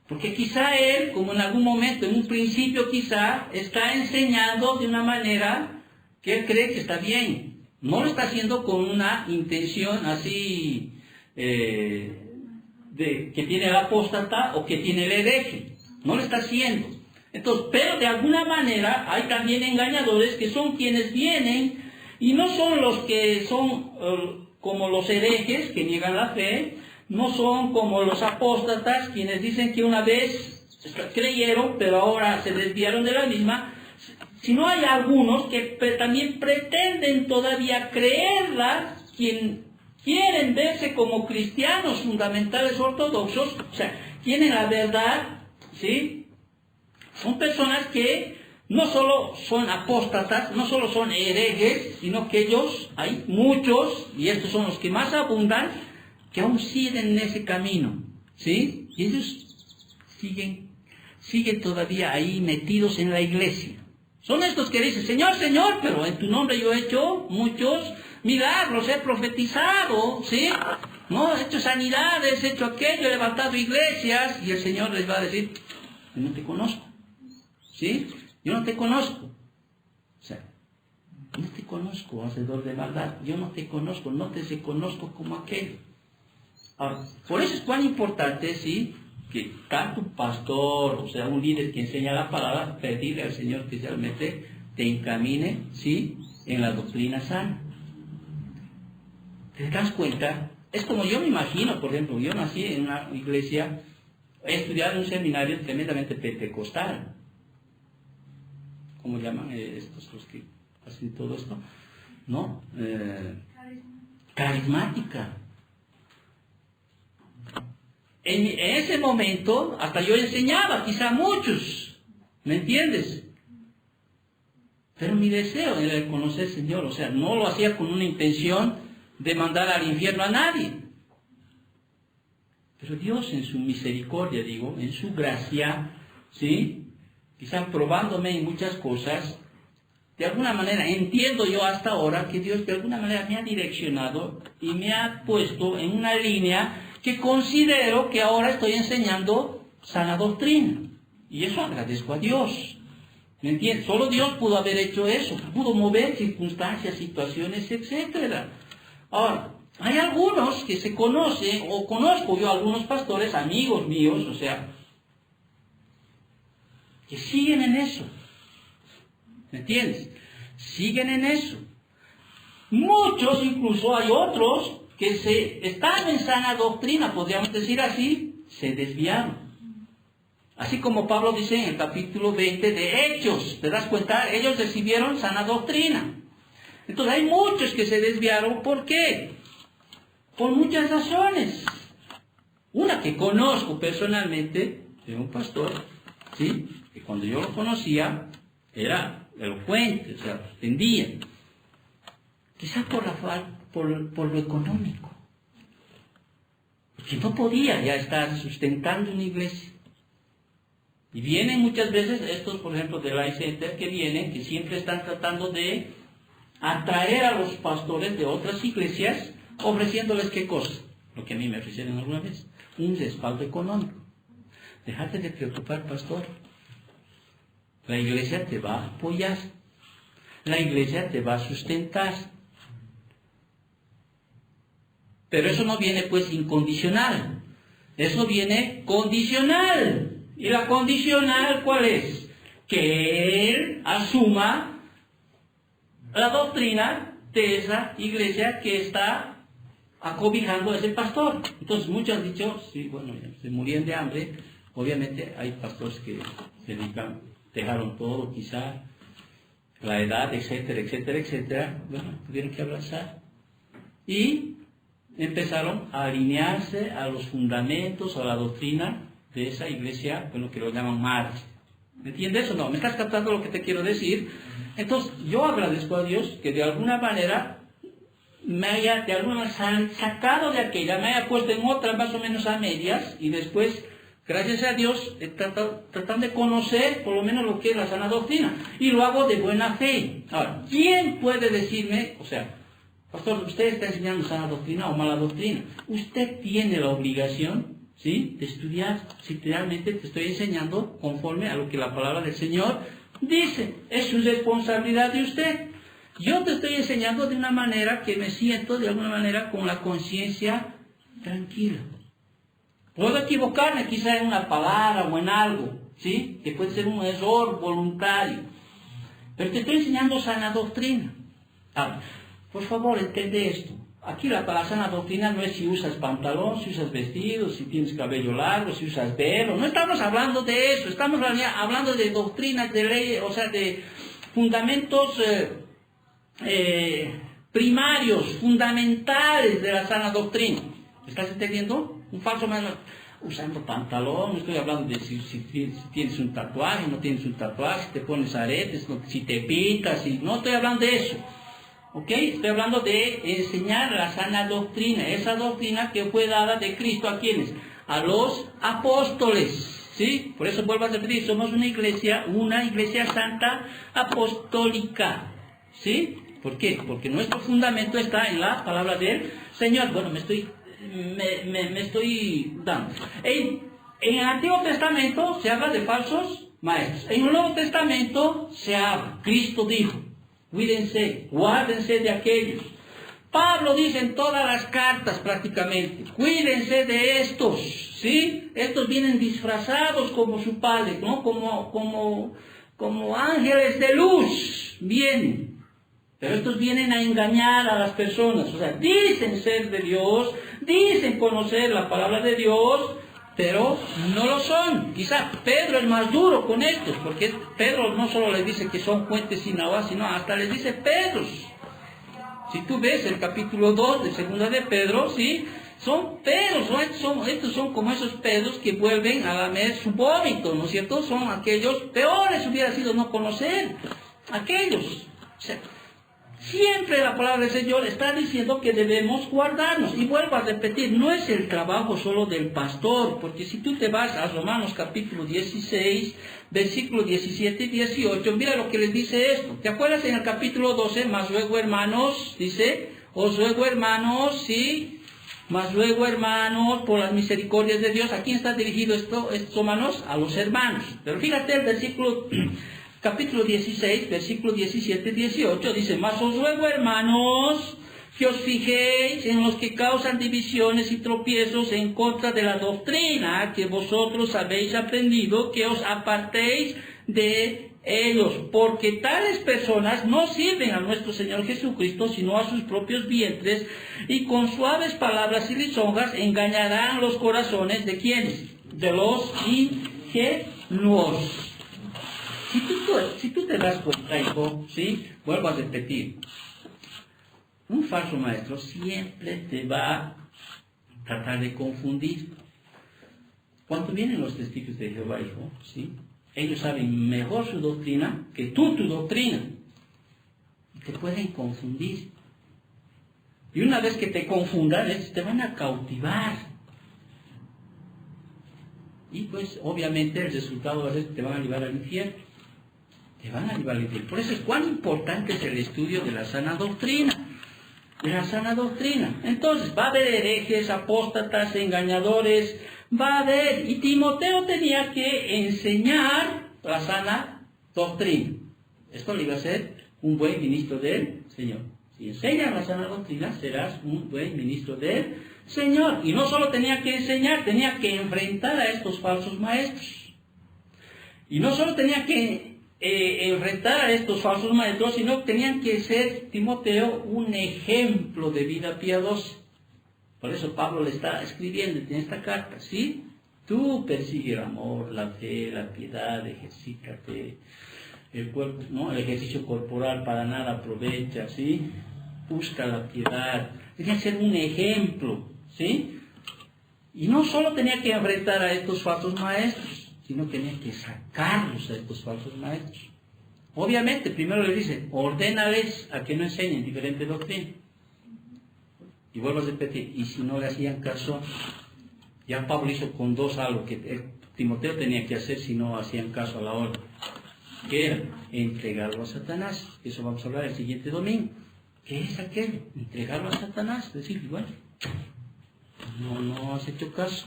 porque quizá él, como en algún momento, en un principio quizá, está enseñando de una manera que él cree que está bien. No lo está haciendo con una intención así, que tiene el apóstata o que tiene el hereje. No lo está haciendo. Entonces, pero de alguna manera hay también engañadores que son quienes vienen y no son los que son como los herejes que niegan la fe, no son como los apóstatas quienes dicen que una vez creyeron pero ahora se desviaron de la misma, sino hay algunos que también pretenden todavía creerla, quien quieren verse como cristianos fundamentales ortodoxos, o sea, tienen la verdad, ¿sí? Son personas que no solo son apóstatas, no solo son herejes, sino que ellos, hay muchos, y estos son los que más abundan, que aún siguen en ese camino, ¿sí? Y ellos siguen todavía ahí metidos en la iglesia. Son estos que dicen, Señor, Señor, pero en tu nombre yo he hecho muchos milagros, he profetizado, ¿sí? No, he hecho sanidades, he hecho aquello, he levantado iglesias, y el Señor les va a decir, yo no te conozco, ¿sí? Yo no te conozco. O sea, no te conozco, hacedor de maldad, yo no te conozco, no te reconozco como aquel. Ahora, por eso es tan importante, ¿sí?, que tanto un pastor, o sea, un líder que enseña la palabra, pedirle al Señor que realmente te encamine, ¿sí?, en la doctrina sana. ¿Te das cuenta? Es como yo me imagino, por ejemplo, yo nací en una iglesia, he estudiado en un seminario tremendamente pentecostal. ¿Cómo llaman estos los que hacen todo esto? ¿No? Carismática. En ese momento, hasta yo enseñaba, quizá muchos, ¿me entiendes? Pero mi deseo era el conocer al Señor, o sea, no lo hacía con una intención de mandar al infierno a nadie. Pero Dios en su misericordia, digo, en su gracia, ¿sí?, quizá probándome en muchas cosas, de alguna manera entiendo yo hasta ahora que Dios de alguna manera me ha direccionado y me ha puesto en una línea que considero que ahora estoy enseñando sana doctrina. Y eso agradezco a Dios. ¿Me entiendes? Solo Dios pudo haber hecho eso, pudo mover circunstancias, situaciones, etc. Ahora, hay algunos que se conocen, o conozco yo algunos pastores, amigos míos, o sea, que siguen en eso. ¿Me entiendes? Siguen en eso. Muchos, incluso hay otros, que están en sana doctrina, podríamos decir así, se desviaron. Así como Pablo dice en el capítulo 20 de Hechos, ¿te das cuenta? Ellos recibieron sana doctrina. Entonces hay muchos que se desviaron, ¿por qué? Por muchas razones. Una que conozco personalmente de un pastor, ¿sí?, que cuando yo lo conocía era elocuente, o sea, entendía. Quizás por lo económico, porque no podía ya estar sustentando una iglesia. Y vienen muchas veces estos, por ejemplo, de Life Center, que vienen, que siempre están tratando de atraer a los pastores de otras iglesias, ofreciéndoles ¿qué cosa? Lo que a mí me ofrecieron alguna vez, un respaldo económico. Déjate de preocupar, pastor. La iglesia te va a apoyar. La iglesia te va a sustentar. Pero eso no viene pues incondicional. Eso viene condicional. ¿Y la condicional cuál es? Que él asuma la doctrina de esa iglesia que está acobijando a ese pastor. Entonces muchos han dicho, sí, bueno, se morían de hambre. Obviamente hay pastores que se dejaron todo, quizá, la edad, etcétera, etcétera, etcétera. Bueno, tuvieron que abrazar. Y empezaron a alinearse a los fundamentos, a la doctrina de esa iglesia, bueno, que lo llaman madre. ¿Me entiendes o no? ¿Me estás captando lo que te quiero decir? Entonces, yo agradezco a Dios que de alguna manera me haya, de alguna manera, sacado de aquella, me haya puesto en otra más o menos a medias, y después, gracias a Dios, tratando de conocer por lo menos lo que es la sana doctrina, y lo hago de buena fe. Ahora, ¿quién puede decirme, o sea, pastor, usted está enseñando sana doctrina o mala doctrina? Usted tiene la obligación, ¿sí?, de estudiar si realmente te estoy enseñando conforme a lo que la palabra del Señor dice. Es su responsabilidad de usted. Yo te estoy enseñando de una manera que me siento de alguna manera con la conciencia tranquila. Puedo equivocarme quizá en una palabra o en algo, ¿sí?, que puede ser un error voluntario, pero te estoy enseñando sana doctrina. Ahora, por favor, entiende esto. Aquí la sana doctrina no es si usas pantalón, si usas vestido, si tienes cabello largo, si usas velo. No estamos hablando de eso. Estamos hablando de doctrinas, de leyes, o sea, de fundamentos primarios, fundamentales de la sana doctrina. ¿Estás entendiendo? Un falso maestro usando pantalón, no estoy hablando de si tienes un tatuaje, no tienes un tatuaje, si te pones aretes, si te pintas, no estoy hablando de eso. ¿Ok? Estoy hablando de enseñar la sana doctrina, esa doctrina que fue dada de Cristo a quienes, a los apóstoles, ¿sí? Por eso vuelvo a repetir, somos una iglesia santa apostólica, ¿sí? ¿Por qué? Porque nuestro fundamento está en la palabra del Señor. Bueno, me estoy dando. En el Antiguo Testamento se habla de falsos maestros. En el Nuevo Testamento se habla, Cristo dijo, cuídense, guárdense de aquellos. Pablo dice en todas las cartas prácticamente, cuídense de estos, ¿sí? Estos vienen disfrazados como su padre, ¿no? Como ángeles de luz, vienen. Pero estos vienen a engañar a las personas, o sea, dicen ser de Dios, dicen conocer la palabra de Dios, pero no lo son. Quizá Pedro es más duro con estos, porque Pedro no solo les dice que son fuentes sin agua, sino hasta les dice Pedros. Si tú ves el capítulo 2 de segunda de Pedro, ¿sí? Son Pedros, ¿no? Estos son como esos Pedros que vuelven a lamer su vómito, ¿no es cierto? Son aquellos peores, hubiera sido no conocer, aquellos. O sea, siempre la palabra del Señor está diciendo que debemos guardarnos. Y vuelvo a repetir, no es el trabajo solo del pastor, porque si tú te vas a Romanos capítulo 16, versículos 17 y 18, mira lo que les dice esto. ¿Te acuerdas en el capítulo 12? Más luego, hermanos, dice, os ruego, hermanos, sí, más luego, hermanos, por las misericordias de Dios. ¿A quién está dirigido estos hermanos? A los hermanos. Pero fíjate el versículo capítulo 16, versículo 17 y 18, dice, mas os ruego, hermanos, que os fijéis en los que causan divisiones y tropiezos en contra de la doctrina que vosotros habéis aprendido, que os apartéis de ellos, porque tales personas no sirven a nuestro Señor Jesucristo, sino a sus propios vientres, y con suaves palabras y lisonjas engañarán los corazones de quienes, de los ingenuos. Si tú te das cuenta, hijo, ¿sí? Vuelvo a repetir, un falso maestro siempre te va a tratar de confundir. Cuando vienen los testigos de Jehová, hijo, ¿sí? Ellos saben mejor su doctrina que tu doctrina. Y te pueden confundir. Y una vez que te confundan, te van a cautivar. Y pues, obviamente, el resultado es que te van a llevar al infierno. Te van a llevar al infierno. Por eso es cuán importante es el estudio de la sana doctrina. De la sana doctrina. Entonces, va a haber herejes, apóstatas, engañadores, va a haber. Y Timoteo tenía que enseñar la sana doctrina. Esto le iba a ser un buen ministro del Señor. Si enseñas la sana doctrina, serás un buen ministro del Señor. Y no solo tenía que enseñar, tenía que enfrentar a estos falsos maestros. Y no solo tenía que enfrentar a estos falsos maestros, sino que tenían que ser, Timoteo, un ejemplo de vida piadosa. Por eso Pablo le está escribiendo en esta carta, ¿sí? Tú persigue el amor, la fe, la piedad, ejercítate. El cuerpo, ¿no? El ejercicio corporal para nada aprovecha, ¿sí? Busca la piedad. Tenía que ser un ejemplo, ¿sí? Y no solo tenía que enfrentar a estos falsos maestros, sino tenía que sacarlos a estos falsos maestros. Obviamente, primero le dice, ordénales a que no enseñen diferente doctrina. Y vuelvo a repetir, y si no le hacían caso, ya Pablo hizo con dos algo que Timoteo tenía que hacer si no hacían caso a la orden, que era entregarlo a Satanás. Eso vamos a hablar el siguiente domingo. ¿Qué es aquello? Entregarlo a Satanás. Decir, bueno, no has hecho caso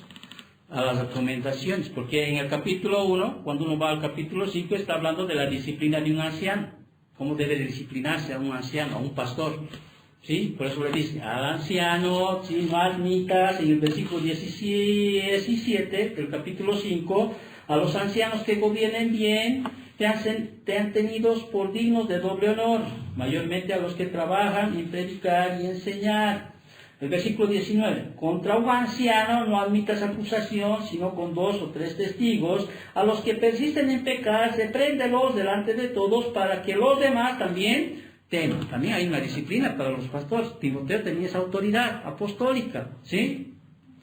a las recomendaciones, porque en el capítulo 1, cuando uno va al capítulo 5, está hablando de la disciplina de un anciano, cómo debe disciplinarse a un anciano, a un pastor, ¿sí? Por eso le dice, al anciano, si no admitas, en el versículo 17 del capítulo 5, a los ancianos que gobiernen bien, te han tenidos por dignos de doble honor, mayormente a los que trabajan en predicar y enseñar. El versículo 19, contra un anciano no admitas acusación, sino con 2 o 3 testigos. A los que persisten en pecar, repréndelos delante de todos para que los demás también teman. También hay una disciplina para los pastores. Timoteo tenía esa autoridad apostólica, ¿sí?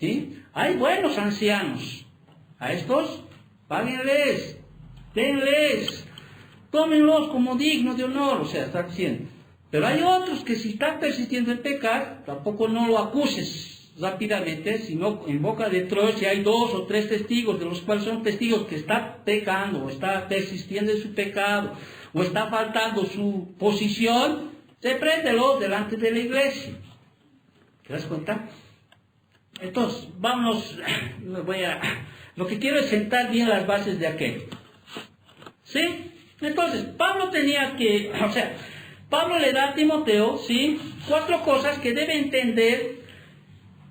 ¿Sí? Hay buenos ancianos. A estos, páguenles, denles, tómenlos como dignos de honor, o sea, está diciendo. Pero hay otros que si están persistiendo en pecar, tampoco no lo acuses rápidamente, sino en boca de Troy, si hay 2 o 3 testigos, de los cuales son testigos que está pecando, o está persistiendo en su pecado, o está faltando su posición, repréndelos delante de la iglesia. ¿Te das cuenta? Entonces, vamos, lo que quiero es sentar bien las bases de aquello. ¿Sí? Entonces, Pablo le da a Timoteo, ¿sí?, 4 cosas que debe entender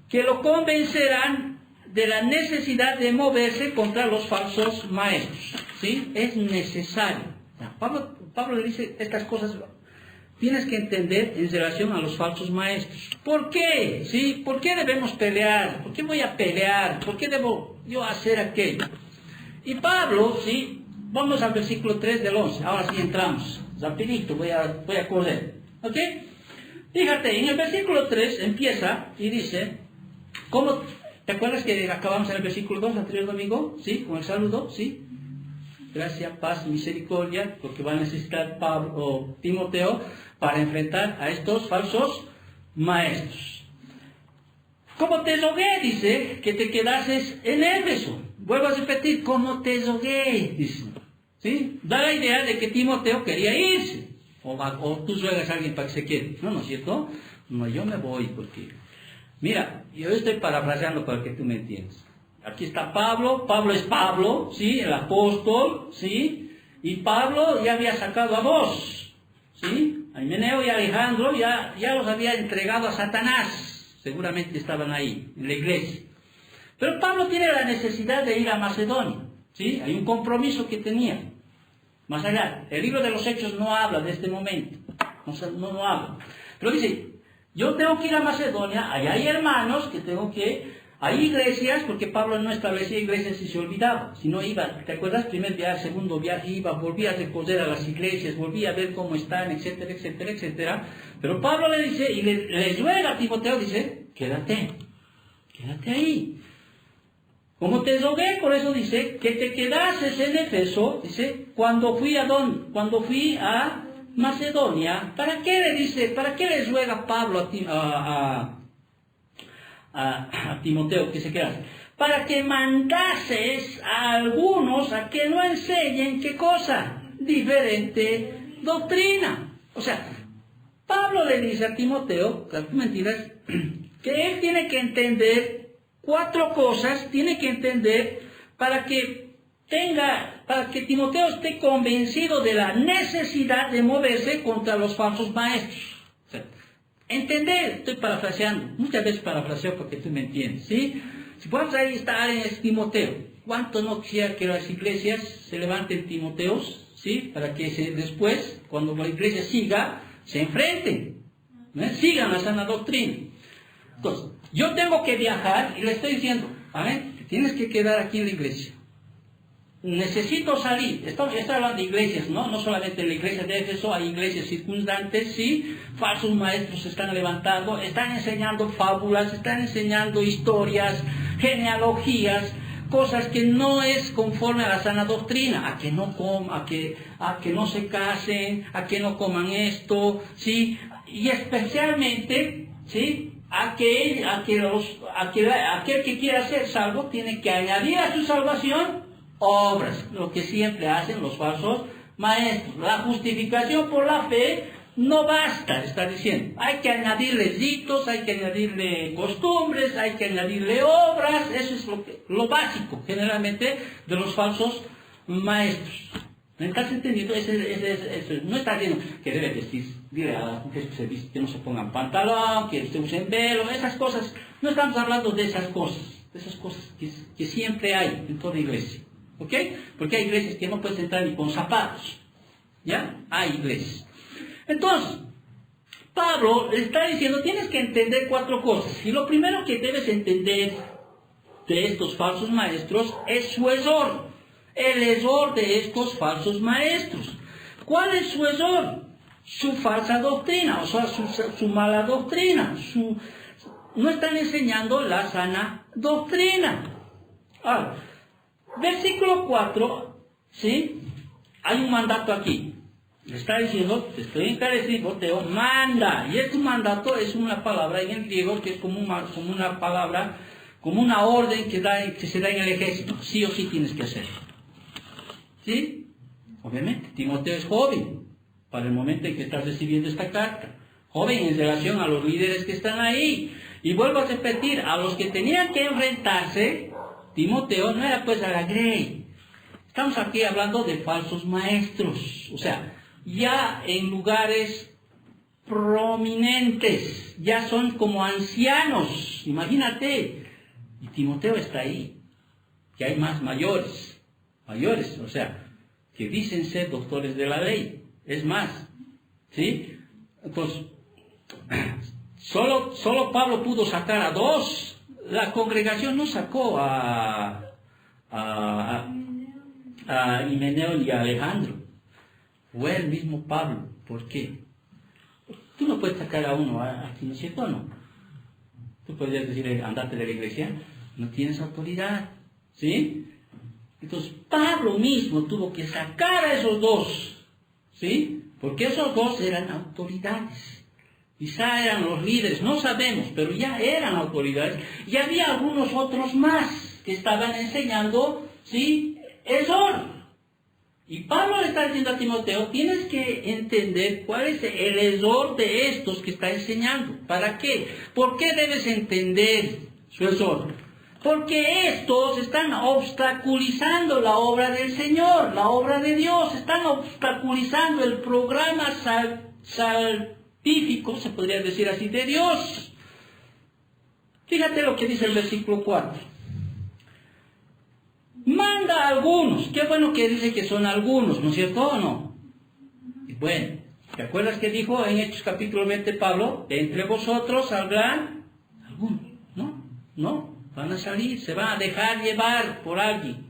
que lo convencerán de la necesidad de moverse contra los falsos maestros, ¿sí? Es necesario. Pablo le dice estas cosas, tienes que entender en relación a los falsos maestros. ¿Por qué? ¿Sí? ¿Por qué debemos pelear? ¿Por qué voy a pelear? ¿Por qué debo yo hacer aquello? Y Pablo, ¿sí?, vamos al versículo 3 del 11, ahora sí entramos. Rapidito, voy a correr. ¿Ok? Fíjate, en el versículo 3 empieza y dice, ¿cómo? ¿Te acuerdas que acabamos en el versículo 2 el anterior domingo? ¿Sí? Con el saludo, ¿sí? Gracia, paz, misericordia, porque va a necesitar Timoteo para enfrentar a estos falsos maestros. Como te rogué, dice, que te quedases en Éfeso. Vuelvo a repetir, como te rogué, dice. ¿Sí? Da la idea de que Timoteo quería irse. O tú ruegas a alguien para que se quede. No, ¿no es cierto? No, yo me voy porque... Mira, yo estoy parafraseando para que tú me entiendas. Aquí está Pablo es Pablo, ¿sí?, el apóstol, ¿sí? Y Pablo ya había sacado a 2, ¿sí? A Himeneo y a Alejandro ya los había entregado a Satanás. Seguramente estaban ahí, en la iglesia. Pero Pablo tiene la necesidad de ir a Macedonia, ¿sí? Hay un compromiso que tenía. Más allá, el libro de los Hechos no habla de este momento, no habla. Pero dice, yo tengo que ir a Macedonia, allá hay hermanos que tengo que... Hay iglesias, porque Pablo no establecía iglesias y se olvidaba, si no iba, ¿te acuerdas? Primer viaje, segundo viaje, iba, volvía a recorrer a las iglesias, volvía a ver cómo están, etcétera, etcétera, etcétera. Pero Pablo le dice, y le ruega a Timoteo, dice, quédate ahí. Como te rogué, por eso dice, que te quedases en Éfeso, dice, cuando fui a Macedonia. ¿Para qué le dice, para qué le ruega Pablo a Timoteo que se quedase? Para que mandases a algunos a que no enseñen, ¿qué cosa? Diferente doctrina. O sea, Pablo le dice a Timoteo, las mentiras, que él tiene que entender 4 cosas, tiene que entender para que Timoteo esté convencido de la necesidad de moverse contra los falsos maestros. O sea, entender, estoy parafraseando, muchas veces parafraseo porque tú me entiendes, ¿sí? Si podemos ahí estar en Timoteo, ¿cuánto no quisiera que las iglesias se levanten Timoteos, ¿sí? Para que después, cuando la iglesia siga, se enfrenten, ¿no? Sigan la sana doctrina. Entonces, yo tengo que viajar y le estoy diciendo, te tienes que quedar aquí en la iglesia. Necesito salir. Estoy hablando de iglesias, ¿no? No solamente en la iglesia de Éfeso, hay iglesias circundantes, sí. Falsos maestros se están levantando, están enseñando fábulas, están enseñando historias, genealogías, cosas que no es conforme a la sana doctrina, a que no se casen, a que no coman esto, ¿sí? Y especialmente, ¿sí?, aquel que quiera ser salvo tiene que añadir a su salvación obras, lo que siempre hacen los falsos maestros. La justificación por la fe no basta, está diciendo. Hay que añadirle ritos, hay que añadirle costumbres, hay que añadirle obras. Eso es lo básico, generalmente, de los falsos maestros. ¿Me estás entendiendo? No está diciendo que debe vestir, dile a las mujeres que no se pongan pantalón, que se usen velo, esas cosas. No estamos hablando de esas cosas que siempre hay en toda iglesia. ¿Ok? Porque hay iglesias que no puedes entrar ni con zapatos. ¿Ya? Hay iglesias. Entonces, Pablo le está diciendo, tienes que entender 4 cosas. Y lo primero que debes entender de estos falsos maestros es su error. El error de estos falsos maestros. ¿Cuál es su error? Su falsa doctrina, o sea, su mala doctrina. No están enseñando la sana doctrina. Ahora, versículo 4, ¿sí? Hay un mandato aquí. Le está diciendo, te estoy encareciendo, Timoteo, manda. Y este mandato es una palabra en el griego que es como una palabra, como una orden que se da en el ejército. Sí o sí tienes que hacerlo. ¿Sí? Obviamente, Timoteo es joven para el momento en que estás recibiendo esta carta. Joven en relación a los líderes que están ahí. Y vuelvo a repetir, a los que tenían que enfrentarse, Timoteo no era pues a la grey. Estamos aquí hablando de falsos maestros. O sea, ya en lugares prominentes, ya son como ancianos, imagínate, y Timoteo está ahí, que hay más mayores, o sea, que dicen ser doctores de la ley, es más, ¿sí? Entonces, solo Pablo pudo sacar a 2, la congregación no sacó a Himeneo y a Alejandro. Fue el mismo Pablo. ¿Por qué? Tú no puedes sacar a uno aquí, ¿no es cierto o no? Tú podrías decir, andate de la iglesia, no tienes autoridad, ¿sí? Entonces Pablo mismo tuvo que sacar a esos 2, ¿sí? Porque esos 2 eran autoridades. Quizá eran los líderes, no sabemos, pero ya eran autoridades. Y había algunos otros más que estaban enseñando, ¿sí? Error. Y Pablo le está diciendo a Timoteo, tienes que entender cuál es el error de estos que está enseñando. ¿Para qué? ¿Por qué debes entender su error? Porque estos están obstaculizando la obra del Señor, la obra de Dios. Están obstaculizando el programa salvífico, se podría decir así, de Dios. Fíjate lo que dice el versículo 4. Manda a algunos. Qué bueno que dice que son algunos, ¿no es cierto o no? Y bueno, ¿te acuerdas que dijo en Hechos capítulo 20 Pablo? De entre vosotros saldrán algunos. No, van a salir, se van a dejar llevar por alguien.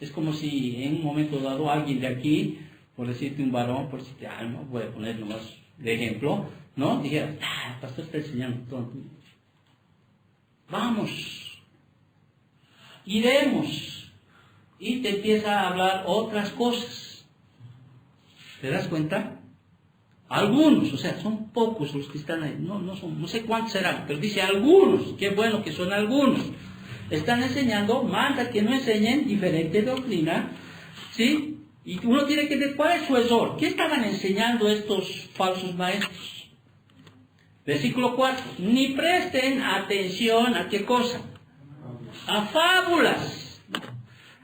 Es como si en un momento dado alguien de aquí, por decirte un varón, por decirte, no voy a poner nomás de ejemplo, ¿no? Dijera, el pastor está enseñando todo. Vamos, iremos. Y te empieza a hablar otras cosas. ¿Te das cuenta? Algunos, o sea, son pocos los que están ahí. No sé cuántos serán, pero dice algunos. Qué bueno que son algunos. Están enseñando, manda que no enseñen diferente doctrina, ¿sí? Y uno tiene que ver cuál es su error. ¿Qué estaban enseñando estos falsos maestros? Versículo 4. Ni presten atención a qué cosa. A fábulas.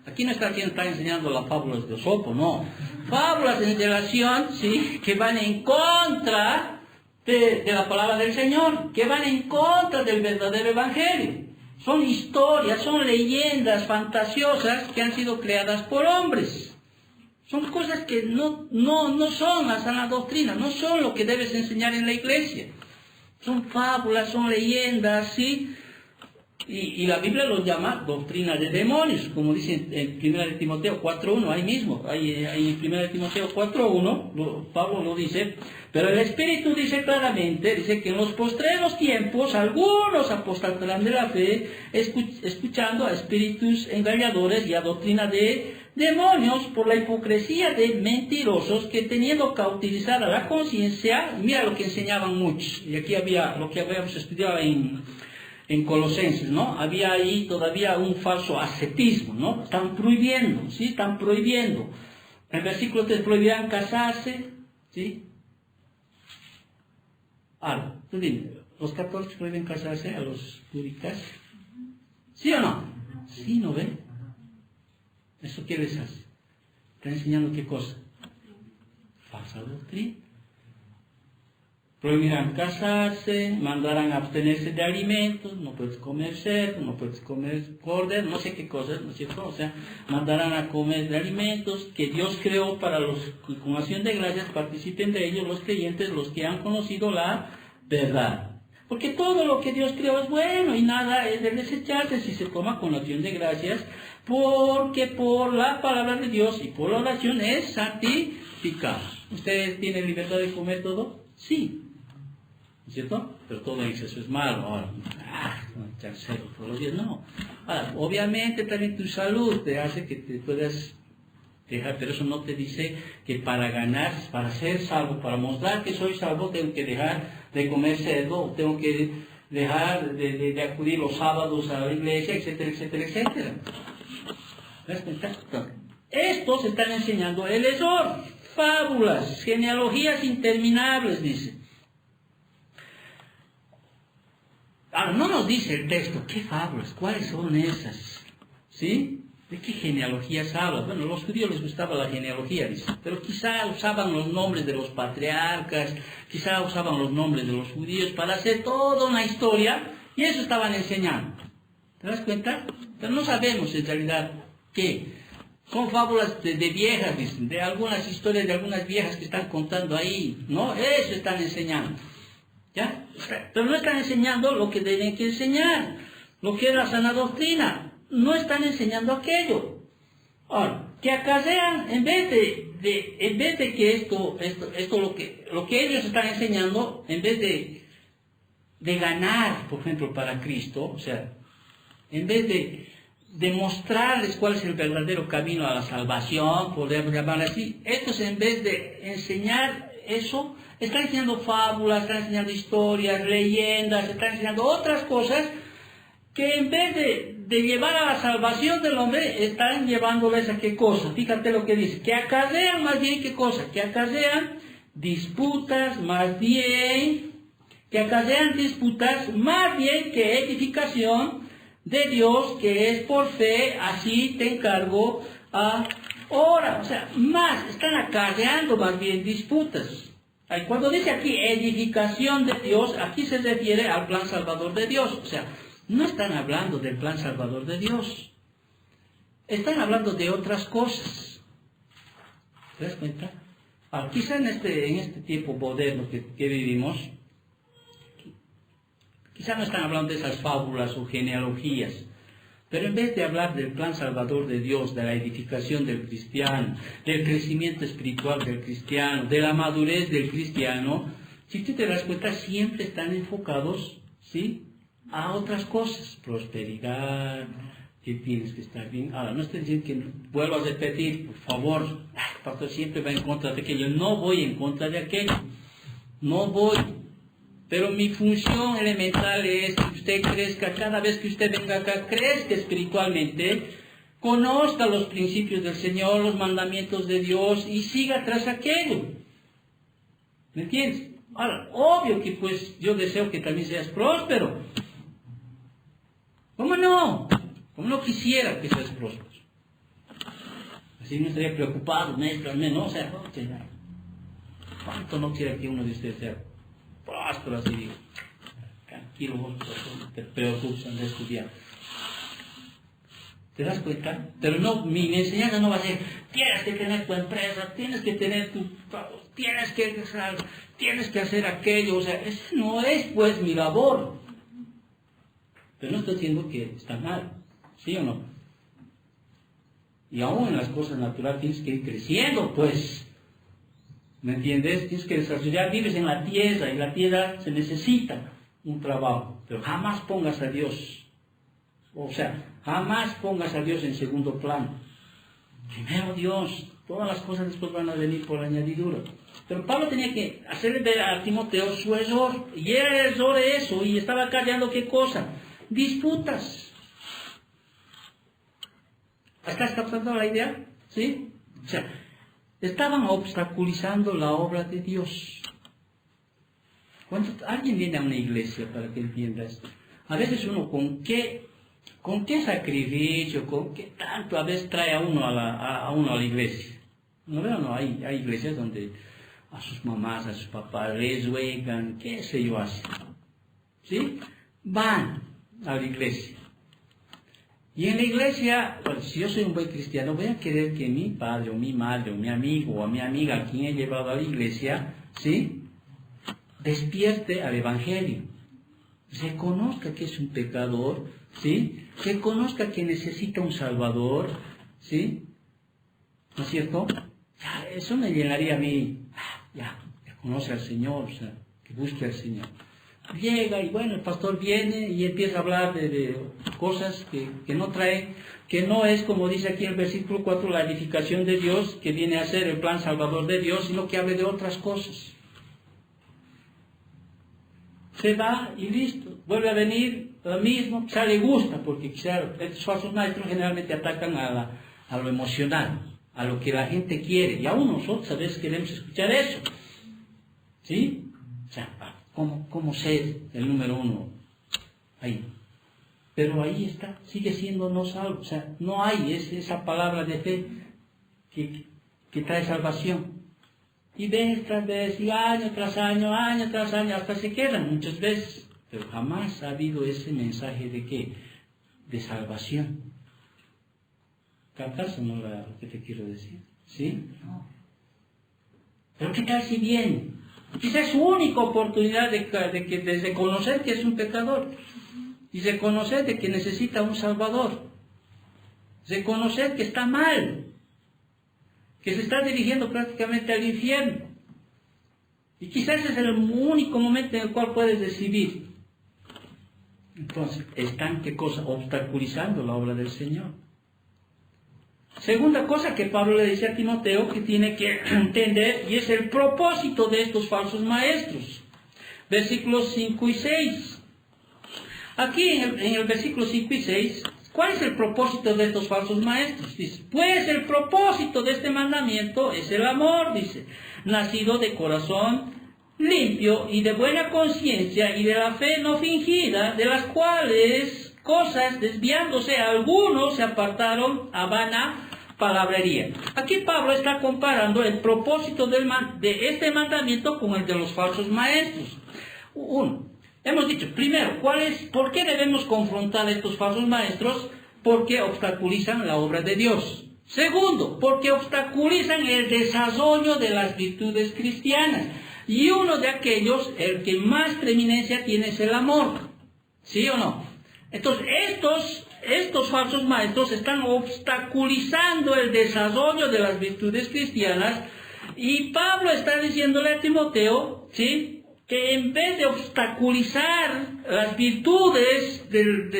Aquí no está quien está enseñando las fábulas de Esopo, no. Fábulas en relación, ¿sí? Que van en contra de la palabra del Señor, que van en contra del verdadero evangelio. Son historias, son leyendas fantasiosas que han sido creadas por hombres. Son cosas que no son la sana doctrina, no son lo que debes enseñar en la iglesia. Son fábulas, son leyendas, ¿sí? Y la Biblia los llama doctrina de demonios, como dice en 1 Timoteo 4.1, ahí mismo, en 1 Timoteo 4.1, Pablo lo dice, pero el Espíritu dice claramente, dice que en los postreros tiempos algunos apostatarán de la fe, escuchando a espíritus engañadores y a doctrina de demonios por la hipocresía de mentirosos que teniendo cautivizada la conciencia, mira lo que enseñaban muchos, y aquí había lo que habíamos estudiado en Colosenses, ¿no? Había ahí todavía un falso ascetismo, ¿no? Están prohibiendo, ¿sí? Están prohibiendo. En el versículo 3 prohibirán casarse, ¿sí? Ahora, tú dime, ¿los católicos prohíben casarse a los puricas? ¿Sí o no? Sí, ¿no ven? ¿Eso qué les hace? ¿Está enseñando qué cosa? Falsa doctrina. prohibirán casarse, mandarán a abstenerse de alimentos, no puedes comer cerdo, no puedes comer cordero, no sé qué cosas, ¿no es cierto? O sea, mandarán a comer de alimentos que Dios creó para los que con acción de gracias participen de ellos los creyentes, los que han conocido la verdad. Porque todo lo que Dios creó es bueno y nada es de desecharse si se toma con acción de gracias, porque por la palabra de Dios y por la oración es santificado. ¿Ustedes tienen libertad de comer todo? Sí. ¿No es cierto? Pero todo en exceso es malo. Ahora, no echar cero todos los días, no. Ahora, obviamente también tu salud te hace que te puedas dejar, pero eso no te dice que para ganar, para ser salvo, para mostrar que soy salvo, tengo que dejar de comer cerdo, tengo que dejar de acudir los sábados a la iglesia, etcétera, etcétera, etcétera. ¿Ves? Estos están enseñando el error, fábulas, genealogías interminables, dice. Ahora, no nos dice el texto, ¿qué fábulas? ¿Cuáles son esas? ¿Sí? ¿De qué genealogías habla? Bueno, a los judíos les gustaba la genealogía, dice, pero quizá usaban los nombres de los patriarcas, quizá usaban los nombres de los judíos para hacer toda una historia, y eso estaban enseñando. ¿Te das cuenta? Pero no sabemos en realidad qué. Son fábulas de viejas, dicen, de algunas historias de algunas viejas que están contando ahí, ¿no? Eso están enseñando. ¿Ya? Pero no están enseñando lo que deben que enseñar, lo que es la sana doctrina. No están enseñando aquello. Ahora, que acarrean, en vez de que esto lo que ellos están enseñando, en vez de ganar, por ejemplo, para Cristo, o sea, en vez de mostrarles cuál es el verdadero camino a la salvación, podemos llamarlo así, estos en vez de enseñar eso, están enseñando fábulas, están enseñando historias, leyendas, están enseñando otras cosas que en vez de llevar a la salvación del hombre, están llevándoles a qué cosa. Fíjate lo que dice, que acarrean más bien qué cosa, que acarrean disputas más bien, que edificación de Dios, que es por fe, así te encargo ahora. O sea, están acarreando más bien disputas. Cuando dice aquí edificación de Dios, aquí se refiere al plan salvador de Dios. O sea, no están hablando del plan salvador de Dios. Están hablando de otras cosas. ¿Te das cuenta? Quizá en este tiempo moderno que vivimos, quizá no están hablando de esas fábulas o genealogías, pero en vez de hablar del plan salvador de Dios, de la edificación del cristiano, del crecimiento espiritual del cristiano, de la madurez del cristiano, si tú te das cuenta, siempre están enfocados, ¿sí?, a otras cosas, prosperidad, que tienes que estar bien. Ahora, no estoy diciendo que vuelvo a repetir, por favor, el pastor siempre va en contra de aquello. No voy en contra de aquello, no voy. Pero mi función elemental es que usted crezca, cada vez que usted venga acá, crezca espiritualmente, conozca los principios del Señor, los mandamientos de Dios y siga tras aquello. ¿Me entiendes? Ahora, obvio que pues yo deseo que también seas próspero. ¿Cómo no? ¿Cómo no quisiera que seas próspero? Así no estaría preocupado, al menos, o sea, ¿cuánto no quiere que uno de ustedes sea próspero? Así digo, tranquilo, vos no te preocupes de estudiar. ¿Te das cuenta? Pero no, mi enseñanza no va a ser, tienes que tener tu empresa, tienes que tener tienes que hacer aquello, o sea, esa no es pues mi labor. Pero no estoy diciendo que está mal, ¿sí o no? Y aún en las cosas naturales tienes que ir creciendo, pues. ¿Me entiendes? Tienes que desarrollar, vives en la tierra, y la tierra se necesita un trabajo, pero jamás pongas a Dios. O sea, jamás pongas a Dios en segundo plano. Primero Dios, todas las cosas después van a venir por añadidura. Pero Pablo tenía que hacerle ver a Timoteo su error, y era el error de eso, y estaba callando qué cosa, disputas. ¿Estás captando la idea? ¿Sí? O sea, estaban obstaculizando la obra de Dios. Cuando alguien viene a una iglesia, para que entienda esto, a veces uno con qué sacrificio, con qué tanto a veces trae a uno a la iglesia. ¿No veo? No, hay iglesias donde a sus mamás, a sus papás, les ruegan, qué sé yo hacen. ¿Sí? Van a la iglesia. Y en la iglesia, pues, si yo soy un buen cristiano, voy a querer que mi padre o mi madre o mi amigo o mi amiga a quien he llevado a la iglesia, ¿sí?, despierte al evangelio. Reconozca que es un pecador, ¿sí? Reconozca que necesita un salvador, ¿sí? ¿No es cierto? Ya, eso me llenaría a mí, ya conoce al Señor, o sea, que busque al Señor. Llega y bueno, el pastor viene y empieza a hablar de cosas que no trae, que no es, como dice aquí en el versículo 4, la edificación de Dios, que viene a ser el plan salvador de Dios, sino que hable de otras cosas. Se va y listo, vuelve a venir lo mismo, quizá le gusta, porque quizá estos falsos maestros generalmente atacan a lo emocional, a lo que la gente quiere, y aún nosotros a veces queremos escuchar eso, ¿sí? O sea, ¿cómo ser el número uno ahí? Pero ahí está, sigue siendo no salvo, o sea, no hay esa palabra de fe que trae salvación. Y vez tras vez, y año tras año, hasta se quedan muchas veces. Pero jamás ha habido ese mensaje de ¿qué? De salvación. ¿Captas o no lo que te quiero decir? ¿Sí? No. Pero ¿qué tal si viene? Quizá es su única oportunidad de reconocer que es un pecador. Y reconocer de que necesita un salvador. Reconocer que está mal, que se está dirigiendo prácticamente al infierno. Y quizás ese es el único momento en el cual puedes recibir. Entonces, están, ¿qué cosa? Obstaculizando la obra del Señor. Segunda cosa que Pablo le dice a Timoteo que tiene que entender, y es el propósito de estos falsos maestros. Versículos 5 y 6. Aquí en el versículo 5 y 6, ¿cuál es el propósito de estos falsos maestros? Dice, pues el propósito de este mandamiento es el amor, dice, nacido de corazón limpio y de buena conciencia y de la fe no fingida, de las cuales cosas, desviándose algunos, se apartaron a vana palabrería. Aquí Pablo está comparando el propósito de este mandamiento con el de los falsos maestros. Uno, hemos dicho, primero, ¿por qué debemos confrontar a estos falsos maestros? Porque obstaculizan la obra de Dios. Segundo, porque obstaculizan el desarrollo de las virtudes cristianas. Y uno de aquellos, el que más preeminencia tiene, es el amor. ¿Sí o no? Entonces, estos falsos maestros están obstaculizando el desarrollo de las virtudes cristianas. Y Pablo está diciéndole a Timoteo, ¿sí?, que en vez de obstaculizar las virtudes del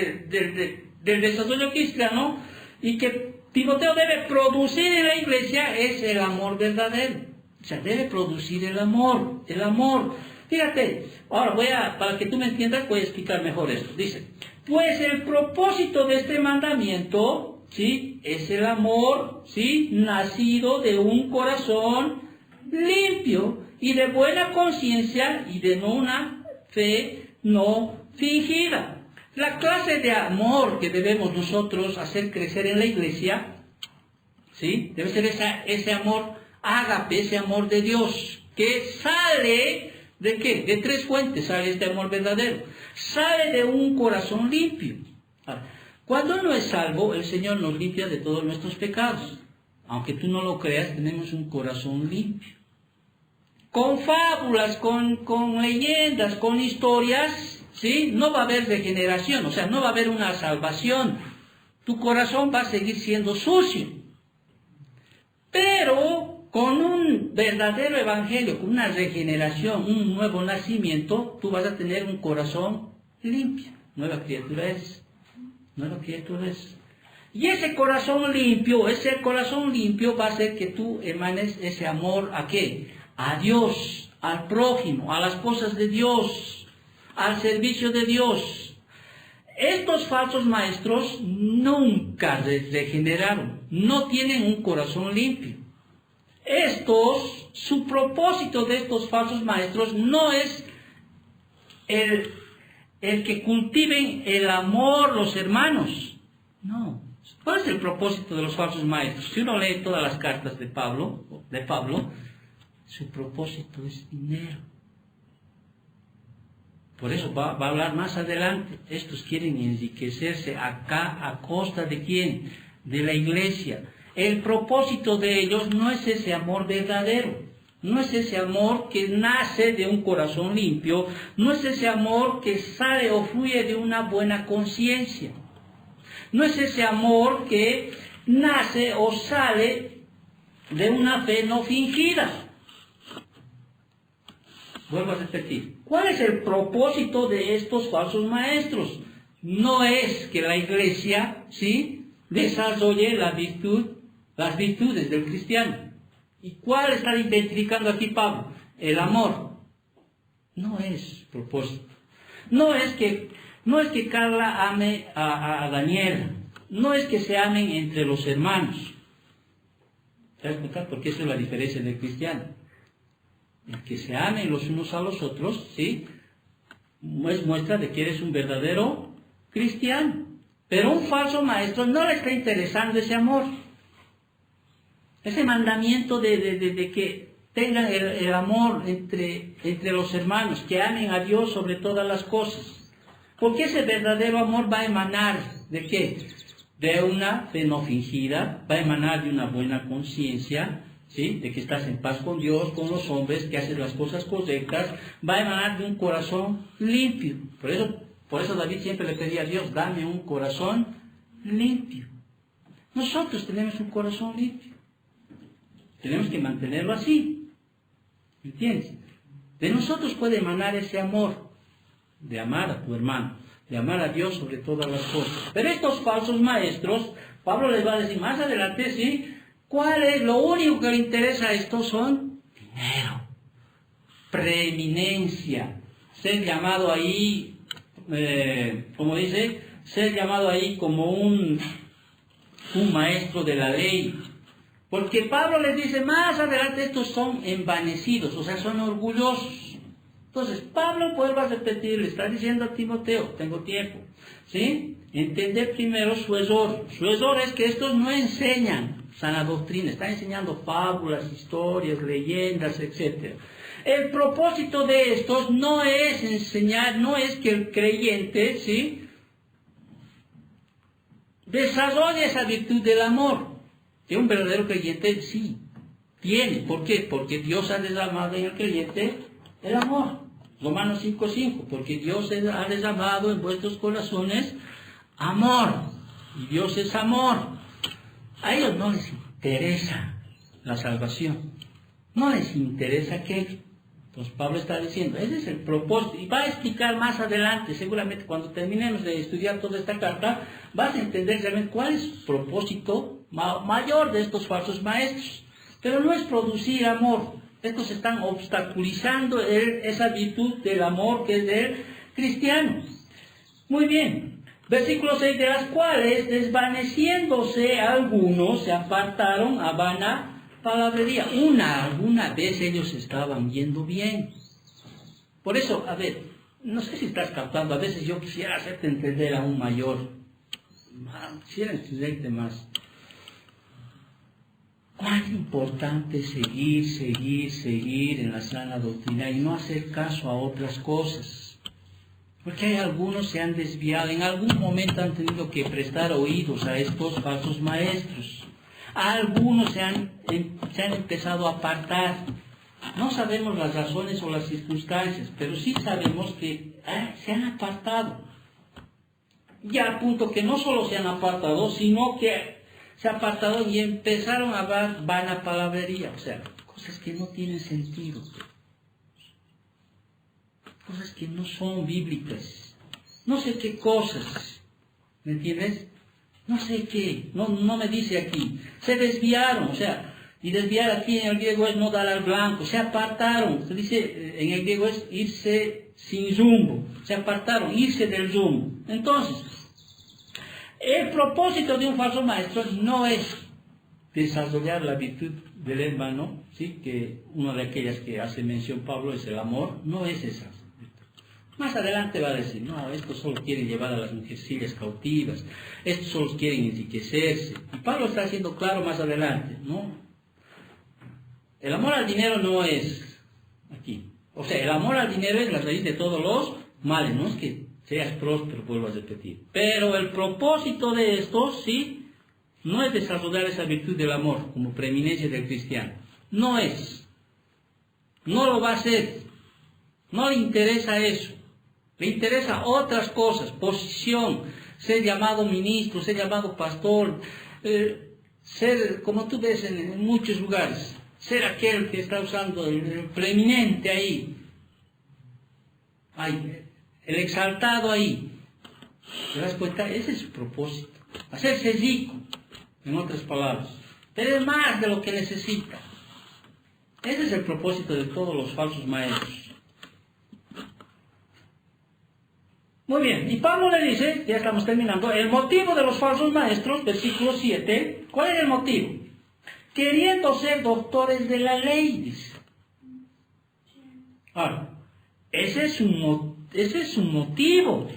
desarrollo cristiano, y que Timoteo debe producir en la iglesia, es el amor verdadero. O sea, debe producir el amor. Fíjate, ahora para que tú me entiendas, voy a explicar mejor esto. Dice, pues el propósito de este mandamiento, ¿sí?, es el amor, ¿sí?, nacido de un corazón limpio y de buena conciencia y de una fe no fingida. La clase de amor que debemos nosotros hacer crecer en la iglesia, ¿sí?, debe ser ese amor ágape, ese amor de Dios, que sale ¿de qué? De tres fuentes sale este amor verdadero. Sale de un corazón limpio. Ahora, cuando uno es salvo, el Señor nos limpia de todos nuestros pecados. Aunque tú no lo creas, tenemos un corazón limpio. Con fábulas, con leyendas, con historias, ¿sí?, no va a haber regeneración, o sea, no va a haber una salvación. Tu corazón va a seguir siendo sucio. Pero con un verdadero evangelio, con una regeneración, un nuevo nacimiento, tú vas a tener un corazón limpio. Nueva criatura es. Y ese corazón limpio va a hacer que tú emanes ese amor ¿a qué? A Dios, al prójimo, a las cosas de Dios, al servicio de Dios. Estos falsos maestros nunca regeneraron, no tienen un corazón limpio. Su propósito de estos falsos maestros no es el que cultiven el amor los hermanos. No. ¿Cuál es el propósito de los falsos maestros? Si uno lee todas las cartas de Pablo, su propósito es dinero. Por eso va a hablar más adelante. Estos quieren enriquecerse acá a costa de ¿quién? De la iglesia. El propósito de ellos no es ese amor verdadero. No es ese amor que nace de un corazón limpio. No es ese amor que sale o fluye de una buena conciencia. No es ese amor que nace o sale de una fe no fingida. Vuelvo a repetir. ¿Cuál es el propósito de estos falsos maestros? No es que la iglesia, ¿sí?, desarrolle las virtudes del cristiano. ¿Y cuál está identificando aquí Pablo? El amor. No es propósito. No es que Carla ame a Daniela. No es que se amen entre los hermanos. ¿Se das cuenta? Porque esa es la diferencia del cristiano. El que se amen los unos a los otros, ¿sí?, es muestra de que eres un verdadero cristiano. Pero un falso maestro no le está interesando ese amor. Ese mandamiento de que tengan el amor entre los hermanos, que amen a Dios sobre todas las cosas. Porque ese verdadero amor va a emanar ¿de qué? De una fe no fingida, va a emanar de una buena conciencia, ¿sí?, de que estás en paz con Dios, con los hombres, que haces las cosas correctas, va a emanar de un corazón limpio. Por eso David siempre le pedía a Dios, dame un corazón limpio. Nosotros tenemos un corazón limpio. Tenemos que mantenerlo así. ¿Entiendes? De nosotros puede emanar ese amor de amar a tu hermano, de amar a Dios sobre todas las cosas. Pero estos falsos maestros, Pablo les va a decir más adelante, ¿sí?, ¿cuál es? Lo único que le interesa a estos son dinero, preeminencia, ser llamado ahí, como dice, ser llamado ahí como un maestro de la ley. Porque Pablo les dice más adelante, estos son envanecidos, o sea, son orgullosos. Entonces, Pablo vuelve a repetir, le está diciendo a Timoteo, tengo tiempo, ¿sí?, entender primero su error. Su error es que estos no enseñan sana doctrina, están enseñando fábulas, historias, leyendas, etc. El propósito de estos no es enseñar, no es que el creyente, ¿sí?, desarrolle esa virtud del amor. Que un verdadero creyente sí tiene. ¿Por qué? Porque Dios ha derramado en el creyente el amor. Romanos 5:5, porque Dios ha derramado en vuestros corazones amor. Y Dios es amor. A ellos no les interesa la salvación. No les interesa aquello. Entonces Pablo está diciendo, ese es el propósito. Y va a explicar más adelante, seguramente cuando terminemos de estudiar toda esta carta, vas a entender realmente cuál es el propósito mayor de estos falsos maestros. Pero no es producir amor. Estos están obstaculizando esa virtud del amor que es del cristiano. Muy bien. Versículo 6, de las cuales, desvaneciéndose algunos, se apartaron a vana palabrería. Alguna vez ellos estaban yendo bien. Por eso, a ver, no sé si estás captando, a veces yo quisiera hacerte entender aún mayor. Quisiera entenderte más. Cuán importante es seguir en la sana doctrina y no hacer caso a otras cosas. Porque hay algunos se han desviado, en algún momento han tenido que prestar oídos a estos falsos maestros. Algunos se han empezado a apartar. No sabemos las razones o las circunstancias, pero sí sabemos que se han apartado. Ya al punto que no solo se han apartado, sino que se apartaron y empezaron a hablar vana palabrería, o sea, cosas que no tienen sentido, cosas que no son bíblicas, no sé qué cosas, ¿me entiendes? No sé qué, no me dice aquí, se desviaron, o sea, y desviar aquí en el griego es no dar al blanco, se apartaron, se dice en el griego es irse sin rumbo, se apartaron, irse del rumbo. Entonces, el propósito de un falso maestro no es desarrollar la virtud del hermano, ¿sí?, que una de aquellas que hace mención Pablo es el amor, no es esa. Más adelante va a decir, no, estos solo quieren llevar a las mujercillas cautivas, estos solo quieren enriquecerse. Y Pablo está haciendo claro más adelante, ¿no? El amor al dinero no es aquí. O sea, el amor al dinero es la raíz de todos los males. No es que seas próspero, vuelvo a repetir. Pero el propósito de esto, sí, no es desarrollar esa virtud del amor como preeminencia del cristiano. No es. No lo va a hacer. No le interesa eso. Le interesa otras cosas. Posición, ser llamado ministro, ser llamado pastor, ser, como tú ves en muchos lugares, ser aquel que está usando el preeminente ahí. El exaltado ahí. ¿Te das cuenta? Ese es su propósito. Hacerse rico, en otras palabras. Tener más de lo que necesita. Ese es el propósito de todos los falsos maestros. Muy bien, y Pablo le dice, ya estamos terminando, el motivo de los falsos maestros, versículo 7, ¿cuál es el motivo? Queriendo ser doctores de la ley, dice. Ahora, ese es su motivo.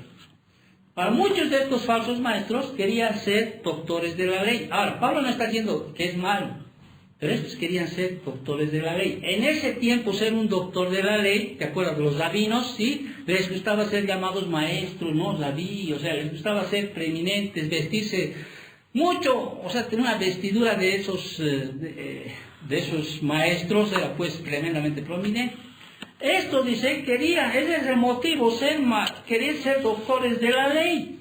Para muchos de estos falsos maestros querían ser doctores de la ley. Ahora, Pablo no está diciendo que es malo, pero estos querían ser doctores de la ley. En ese tiempo ser un doctor de la ley, ¿te acuerdas? Los rabinos, ¿sí? Les gustaba ser llamados maestros, ¿no? Rabí, o sea, les gustaba ser preeminentes, vestirse mucho, o sea, tener una vestidura de esos maestros era pues tremendamente prominente. Esto dice, ese es el motivo, querer ser doctores de la ley.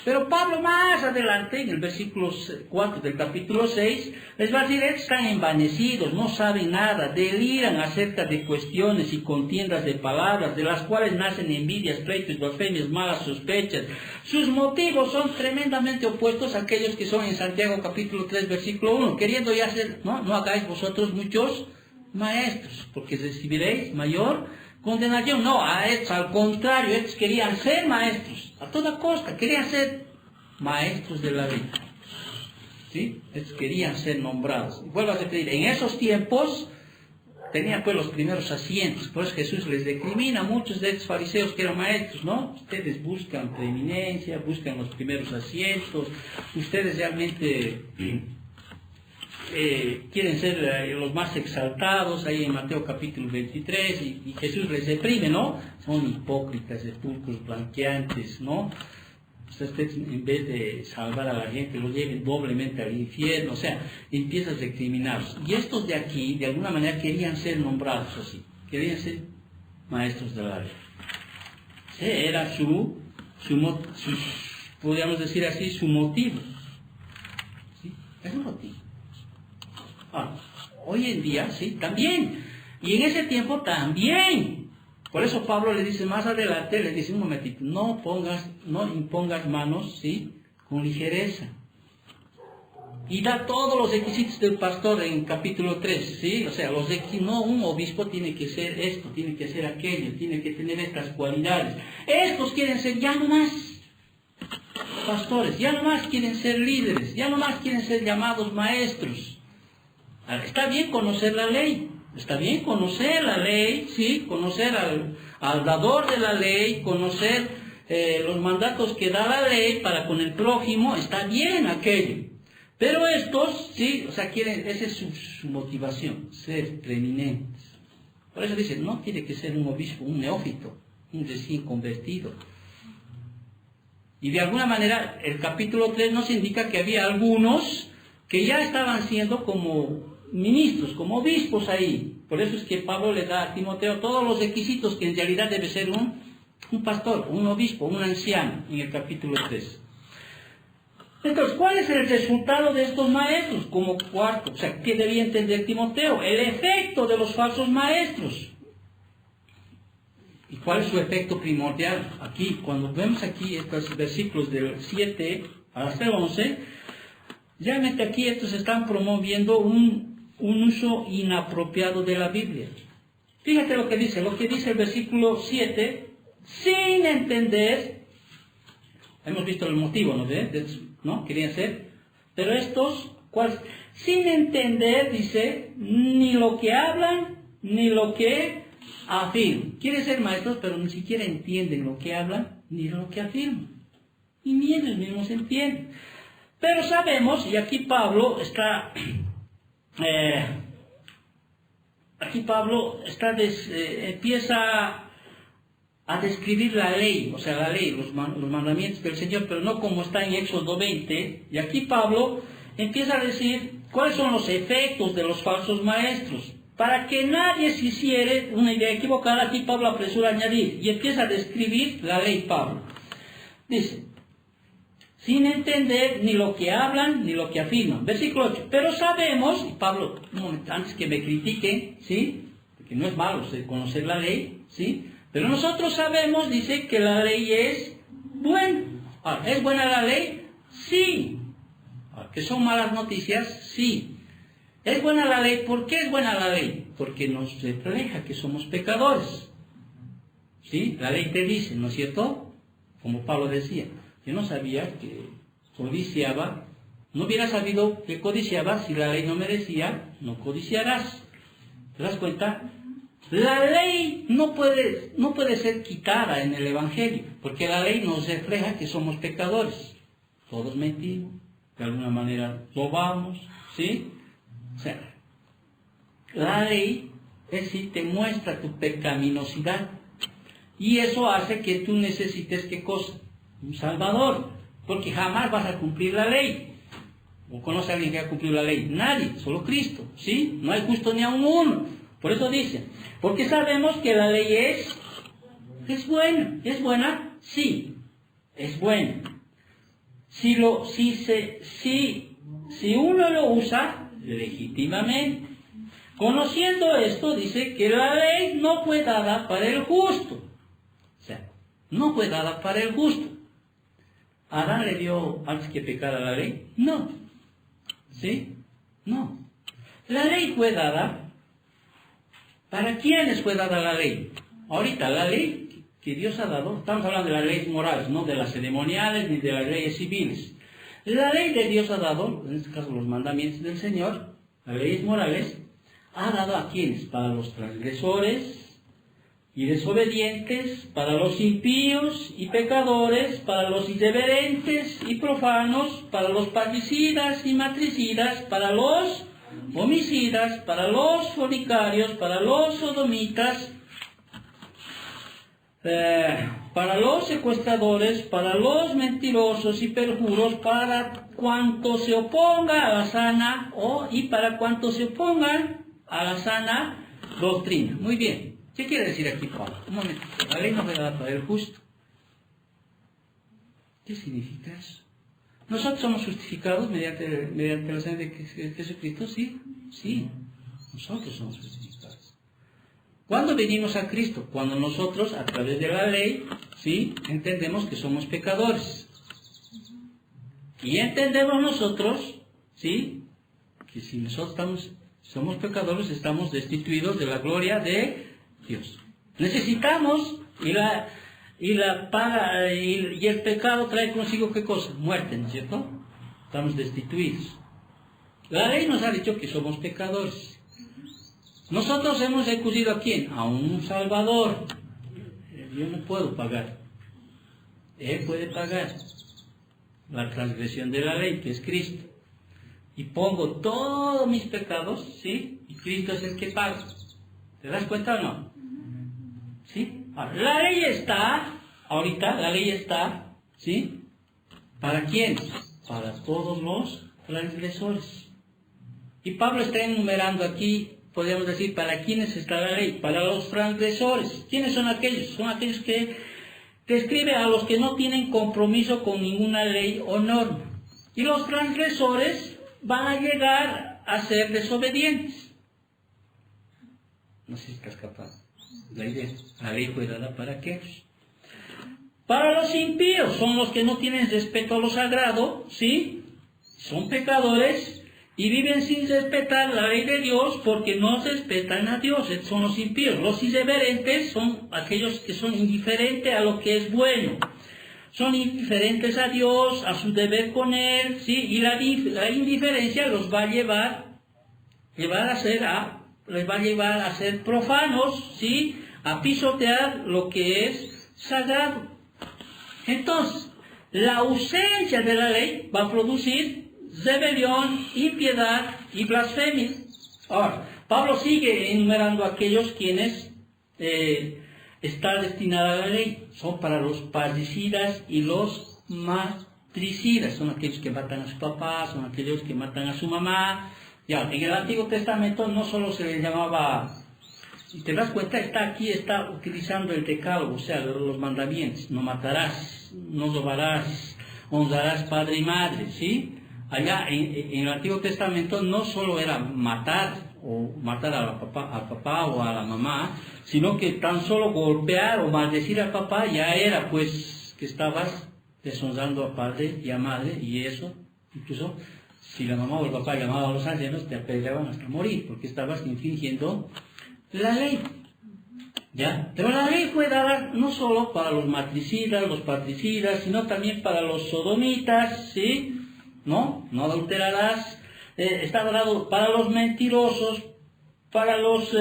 Pero Pablo más adelante, en el versículo 4 del capítulo 6, les va a decir, están envanecidos, no saben nada, deliran acerca de cuestiones y contiendas de palabras, de las cuales nacen envidias, pleitos, blasfemias, malas sospechas. Sus motivos son tremendamente opuestos a aquellos que son en Santiago capítulo 3, versículo 1, queriendo ya ser, no hagáis vosotros muchos maestros, porque recibiréis mayor condenación. No, a estos, al contrario, estos querían ser maestros, a toda costa, querían ser maestros de la vida. ¿Sí? Estos querían ser nombrados. Y vuelvo a repetir, en esos tiempos tenían pues los primeros asientos, por eso Jesús les decrimina a muchos de estos fariseos que eran maestros, ¿no? Ustedes buscan preeminencia, buscan los primeros asientos, ustedes realmente quieren ser los más exaltados, ahí en Mateo capítulo 23, y Jesús les reprime, ¿no? Son hipócritas, sepulcros blanqueantes, ¿no? Ustedes en vez de salvar a la gente, los lleven doblemente al infierno, o sea, empiezas a recriminarlos. Y estos de aquí, de alguna manera, querían ser nombrados así, querían ser maestros de la ley. Sí, era podríamos decir así, su motivo. ¿Sí? Es un motivo. Hoy en día, sí, también. Y en ese tiempo también. Por eso Pablo le dice más adelante, le dice un momentito, no impongas manos, sí, con ligereza. Y da todos los requisitos del pastor en capítulo 3, sí, o sea, un obispo tiene que ser esto, tiene que ser aquello, tiene que tener estas cualidades. Estos quieren ser ya no más pastores, ya no más quieren ser líderes, ya no más quieren ser llamados maestros. Está bien conocer la ley, sí, conocer al dador de la ley, conocer los mandatos que da la ley para con el prójimo, está bien aquello. Pero estos, sí, o sea, esa es su motivación, ser preeminentes. Por eso dice, no tiene que ser un obispo, un neófito, un recién convertido. Y de alguna manera, el capítulo 3 nos indica que había algunos que ya estaban siendo como ministros, como obispos ahí. Por eso es que Pablo le da a Timoteo todos los requisitos que en realidad debe ser un pastor, un obispo, un anciano, en el capítulo 3. Entonces, ¿cuál es el resultado de estos maestros? Como cuarto, o sea, ¿qué debía entender Timoteo? El efecto de los falsos maestros. ¿Y cuál es su efecto primordial? Aquí, cuando vemos aquí estos versículos del 7 hasta el 11, realmente aquí estos están promoviendo un uso inapropiado de la Biblia. Fíjate lo que dice el versículo 7, sin entender, hemos visto el motivo, ¿no? Querían ser, pero estos, sin entender, dice, ni lo que hablan, ni lo que afirman. Quieren ser maestros, pero ni siquiera entienden lo que hablan, ni lo que afirman. Y ni ellos mismos entienden. Pero sabemos, y aquí Pablo está aquí Pablo empieza a describir la ley, o sea, la ley, los mandamientos del Señor, pero no como está en Éxodo 20. Y aquí Pablo empieza a decir cuáles son los efectos de los falsos maestros. Para que nadie se hiciere una idea equivocada, aquí Pablo apresura a añadir y empieza a describir la ley Pablo. Dice, sin entender ni lo que hablan ni lo que afirman. Versículo 8. Pero sabemos, y Pablo, un momento, antes que me critiquen, ¿sí? Porque no es malo conocer la ley, ¿sí? Pero nosotros sabemos, dice, que la ley es buena. Ahora, ¿es buena la ley? Sí. Ahora, ¿que son malas noticias? Sí. ¿Es buena la ley? ¿Por qué es buena la ley? Porque nos refleja que somos pecadores. ¿Sí? La ley te dice, ¿no es cierto? Como Pablo decía, yo no sabía que codiciaba, no hubiera sabido que codiciaba si la ley no me decía, no codiciarás. ¿Te das cuenta? La ley no puede ser quitada en el Evangelio, porque la ley nos refleja que somos pecadores. Todos mentimos, de alguna manera robamos, ¿sí? O sea, la ley es decir, te muestra tu pecaminosidad. Y eso hace que tú necesites, ¿qué cosa? Un Salvador. Porque jamás vas a cumplir la ley. ¿O conoce a alguien que ha cumplido la ley? Nadie, solo Cristo, ¿sí? No hay justo ni aun uno. Por eso dice, porque sabemos que la ley es buena. ¿Es buena? Sí, es buena. Si uno lo usa legítimamente. Conociendo esto, dice que la ley no fue dada para el justo. O sea, no fue dada para el justo. ¿Adán le dio antes que pecara la ley? No. ¿Sí? No. La ley fue dada. ¿Para quiénes fue dada la ley? Ahorita, la ley que Dios ha dado, estamos hablando de las leyes morales, no de las ceremoniales ni de las leyes civiles. La ley de Dios ha dado, en este caso los mandamientos del Señor, las leyes morales, ha dado a quienes, para los transgresores y desobedientes, para los impíos y pecadores, para los irreverentes y profanos, para los parricidas y matricidas, para los homicidas, para los fornicarios, para los sodomitas, para los secuestradores, para los mentirosos y perjuros, para cuanto se oponga a la sana y para cuanto se opongan a la sana doctrina. Muy bien. ¿Qué quiere decir aquí Pablo? Un momento. La ley no fue dada para el justo. ¿Qué significa eso? ¿Nosotros somos justificados mediante la sangre de Jesucristo? Sí. Sí. Nosotros somos justificados. ¿Cuándo venimos a Cristo? Cuando nosotros, a través de la ley, ¿sí?, entendemos que somos pecadores. Y entendemos nosotros, ¿sí?, que si nosotros somos pecadores, estamos destituidos de la gloria de Dios. Necesitamos, y el pecado trae consigo, ¿qué cosa? Muerte, ¿no es cierto? Estamos destituidos. La ley nos ha dicho que somos pecadores. Nosotros hemos recurrido ¿a quién? A un Salvador. Yo no puedo pagar. Él puede pagar la transgresión de la ley, que es Cristo. Y pongo todos mis pecados, ¿sí? Y Cristo es el que paga. ¿Te das cuenta o no? ¿Sí? Ahora, la ley está, ¿sí? ¿Para quién? Para todos los transgresores. Y Pablo está enumerando aquí, podríamos decir, ¿para quiénes está la ley? Para los transgresores. ¿Quiénes son aquellos? Son aquellos que describe a los que no tienen compromiso con ninguna ley o norma. Y los transgresores van a llegar a ser desobedientes. No sé si estás capaz. La ley fue dada para aquellos. Para los impíos, son los que no tienen respeto a lo sagrado, ¿sí? Son pecadores y viven sin respetar la ley de Dios porque no respetan a Dios. Son los impíos. Los irreverentes son aquellos que son indiferentes a lo que es bueno. Son indiferentes a Dios, a su deber con Él, ¿sí? Y la indiferencia los va a llevar a ser profanos, ¿sí? A pisotear lo que es sagrado. Entonces, la ausencia de la ley va a producir rebelión, impiedad y blasfemia. Ahora, Pablo sigue enumerando aquellos quienes está destinada la ley. Son para los parricidas y los matricidas. Son aquellos que matan a su papá, son aquellos que matan a su mamá. Ya, en el Antiguo Testamento no solo se les llamaba, si te das cuenta, está utilizando el decálogo, o sea, los mandamientos. No matarás, no robarás, honrarás padre y madre, ¿sí? Allá en el Antiguo Testamento no solo era matar o matar al papá o a la mamá, sino que tan solo golpear o maldecir al papá ya era pues que estabas deshonrando a padre y a madre, y eso, incluso si la mamá o el papá llamaban a los ancianos, te apedreaban hasta morir, porque estabas infringiendo la ley. ¿Ya? Pero la ley fue dada no solo para los matricidas, los patricidas, sino también para los sodomitas, ¿sí? No adulterarás. Está dado para los mentirosos, para los,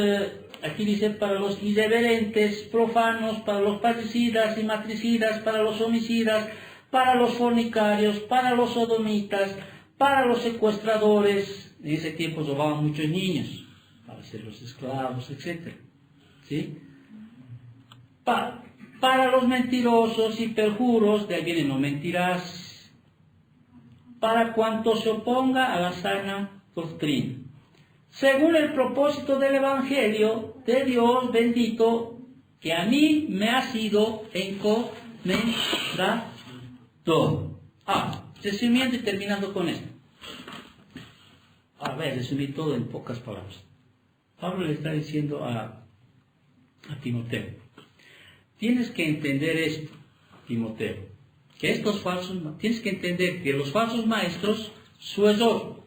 aquí dice, para los irreverentes, profanos, para los parricidas y matricidas, para los homicidas, para los fornicarios, para los sodomitas, para los secuestradores. En ese tiempo robaban muchos niños para ser los esclavos, etc. ¿Sí? Para los mentirosos y perjuros, de ahí viene no mentirás. Para cuanto se oponga a la sana doctrina, según el propósito del Evangelio de Dios bendito, que a mí me ha sido encomendado. Resumiendo y terminando con esto. Resumir todo en pocas palabras. Pablo le está diciendo a Timoteo, tienes que entender esto, Timoteo, que tienes que entender que los falsos maestros, su error,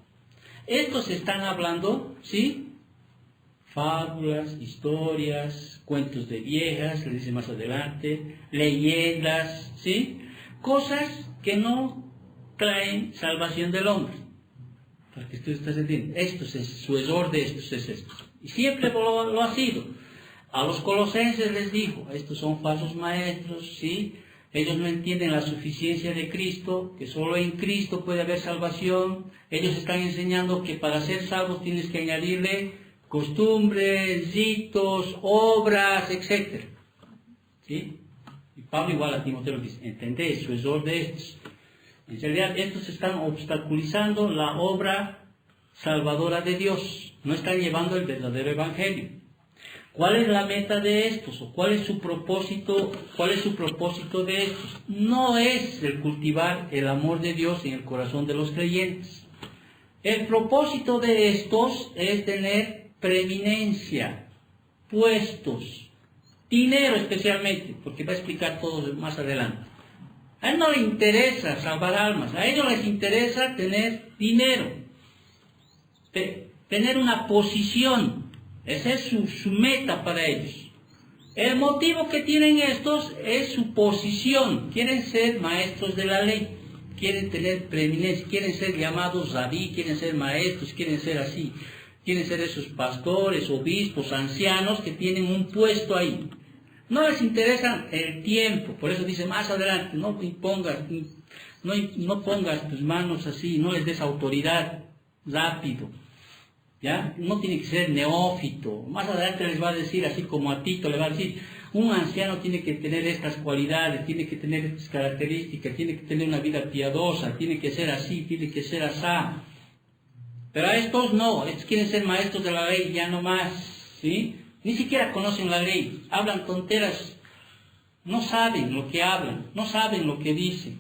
estos están hablando, ¿sí? Fábulas, historias, cuentos de viejas, le dice más adelante, leyendas, ¿sí? Cosas que no traen salvación del hombre. Para que tú estés entendiendo, su error de estos es esto. Y siempre lo ha sido. A los colosenses les dijo, estos son falsos maestros, ¿sí? Ellos no entienden la suficiencia de Cristo, que solo en Cristo puede haber salvación. Ellos están enseñando que para ser salvos tienes que añadirle costumbres, ritos, obras, etc. ¿Sí? Y Pablo igual a Timoteo dice, entendés su error de estos. En realidad estos están obstaculizando la obra salvadora de Dios. No están llevando el verdadero evangelio. ¿Cuál es la meta de estos? ¿O cuál es su propósito? ¿Cuál es su propósito de estos? No es el cultivar el amor de Dios en el corazón de los creyentes. El propósito de estos es tener preeminencia, puestos, dinero especialmente, porque va a explicar todo más adelante. A él no le interesa salvar almas, a ellos les interesa tener dinero, tener una posición. Esa es su meta para ellos. El motivo que tienen estos es su posición. Quieren ser maestros de la ley, quieren tener preeminencia, quieren ser llamados rabí, quieren ser maestros, quieren ser así. Quieren ser esos pastores, obispos, ancianos que tienen un puesto ahí. No les interesa el tiempo, por eso dice más adelante, no pongas tus manos así, no les des autoridad rápido. ¿Ya? No tiene que ser neófito. Más adelante les va a decir, así como a Tito le va a decir, un anciano tiene que tener estas cualidades, tiene que tener estas características, tiene que tener una vida piadosa, tiene que ser así, tiene que ser asá. Pero a estos no, estos quieren ser maestros de la ley ya no más, ¿sí? Ni siquiera conocen la ley, hablan tonteras, no saben lo que hablan, no saben lo que dicen.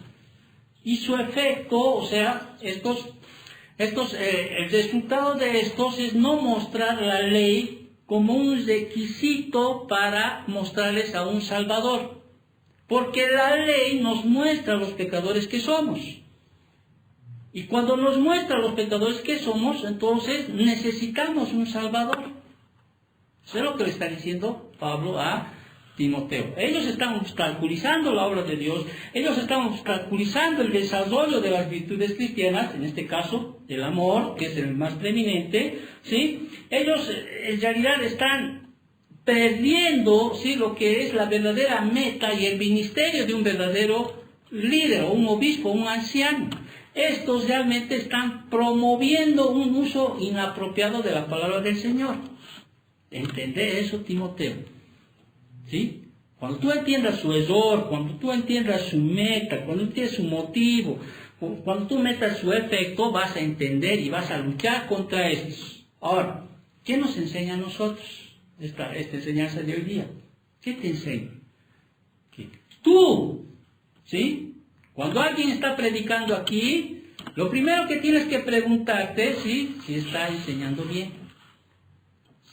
Y su efecto, o sea, el resultado de estos es no mostrar la ley como un requisito para mostrarles a un Salvador. Porque la ley nos muestra los pecadores que somos. Y cuando nos muestra los pecadores que somos, entonces necesitamos un Salvador. Eso es lo que le está diciendo Pablo a Timoteo. Ellos están obstaculizando la obra de Dios, ellos están obstaculizando el desarrollo de las virtudes cristianas, en este caso el amor, que es el más preeminente, ¿sí? Ellos en realidad están perdiendo, ¿sí?, lo que es la verdadera meta y el ministerio de un verdadero líder, o un obispo, un anciano. estos realmente están promoviendo un uso inapropiado de la palabra del Señor. ¿Entendés eso, Timoteo? ¿Sí? Cuando tú entiendas su error, cuando tú entiendas su meta, cuando entiendas su motivo, cuando tú metas su efecto, vas a entender y vas a luchar contra estos. Ahora, ¿qué nos enseña a nosotros esta enseñanza de hoy día? ¿Qué te enseña? Que tú, ¿sí? Cuando alguien está predicando aquí, lo primero que tienes que preguntarte es si está enseñando bien,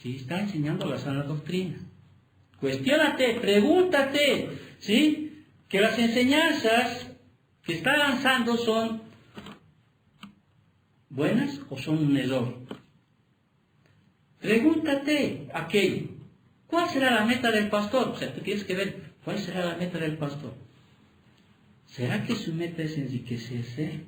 si está enseñando la sana doctrina. Cuestiónate, pregúntate, ¿sí? Que las enseñanzas que está lanzando son buenas o son un error. Pregúntate aquello. ¿Cuál será la meta del pastor? O sea, tú tienes que ver cuál será la meta del pastor. ¿Será que su meta es enriquecerse?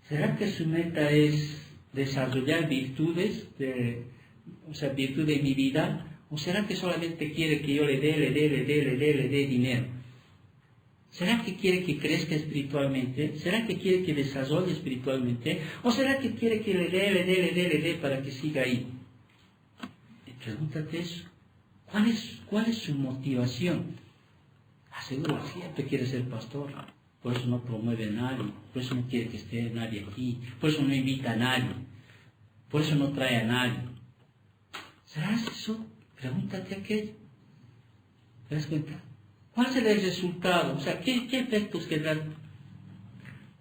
¿Será que su meta es desarrollar virtudes, virtud de mi vida? ¿O será que solamente quiere que yo le dé dinero? ¿Será que quiere que crezca espiritualmente? ¿Será que quiere que desarrolle espiritualmente? ¿O será que quiere que le dé para que siga ahí? Y pregúntate eso. ¿Cuál es su motivación? Aseguro, siempre quiere ser pastor. Por eso no promueve a nadie. Por eso no quiere que esté nadie aquí. Por eso no invita a nadie. Por eso no trae a nadie. ¿Será eso? Pregúntate aquello. ¿Te das cuenta? ¿Cuál será el resultado? O sea, ¿qué efectos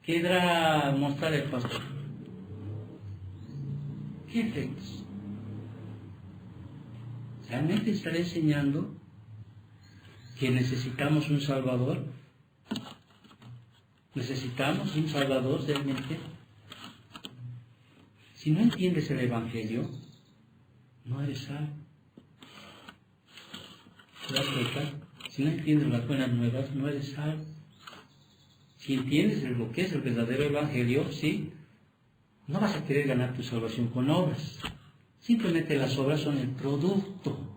querrá mostrar el pastor? ¿Qué efectos? ¿Realmente estará enseñando que necesitamos un Salvador? ¿Necesitamos un Salvador realmente? Si no entiendes el Evangelio, no eres salvo. ¿Te das cuenta? Si no entiendes las buenas nuevas, no eres salvo. Si entiendes lo que es el verdadero Evangelio, ¿sí? No vas a querer ganar tu salvación con obras. Simplemente las obras son el producto.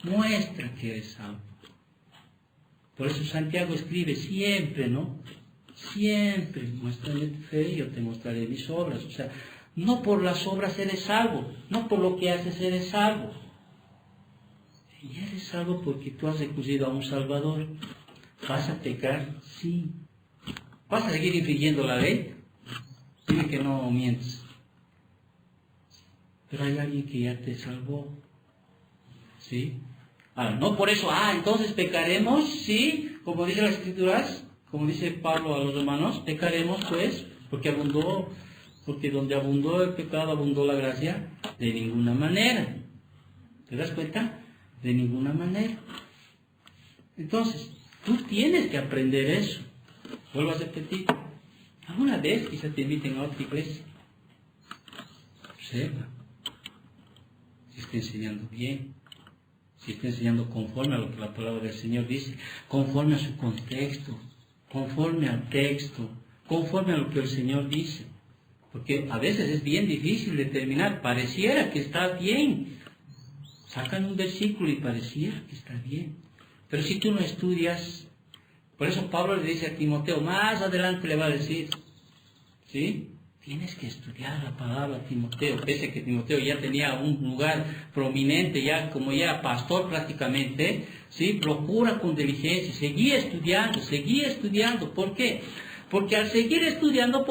Muestra que eres salvo. Por eso Santiago escribe siempre, ¿no? Siempre, muéstrame tu fe y yo te mostraré mis obras. O sea, no por las obras eres salvo, no por lo que haces eres salvo. Y eres salvo porque tú has recurrido a un Salvador. ¿Vas a pecar? Sí. ¿Vas a seguir infringiendo la ley? Dime que no mientes. Pero hay alguien que ya te salvó. ¿Sí? No por eso, entonces pecaremos, sí, como dice las Escrituras, como dice Pablo a los romanos, pecaremos pues, porque donde abundó el pecado, abundó la gracia, de ninguna manera. ¿Te das cuenta? De ninguna manera. Entonces, tú tienes que aprender eso. Vuelvo a repetir. Alguna vez quizás te inviten a otra iglesia. Observa. Si está enseñando bien. Si está enseñando conforme a lo que la palabra del Señor dice. Conforme a su contexto. Conforme al texto. Conforme a lo que el Señor dice. Porque a veces es bien difícil determinar. Pareciera que está bien. Sacan un versículo y pareciera que está bien. Pero si tú no estudias, por eso Pablo le dice a Timoteo, más adelante le va a decir, ¿sí? Tienes que estudiar la palabra, Timoteo. Pese a que Timoteo ya tenía un lugar prominente, ya como ya era pastor prácticamente, ¿sí? Procura con diligencia, seguí estudiando. ¿Por qué? Porque al seguir estudiando,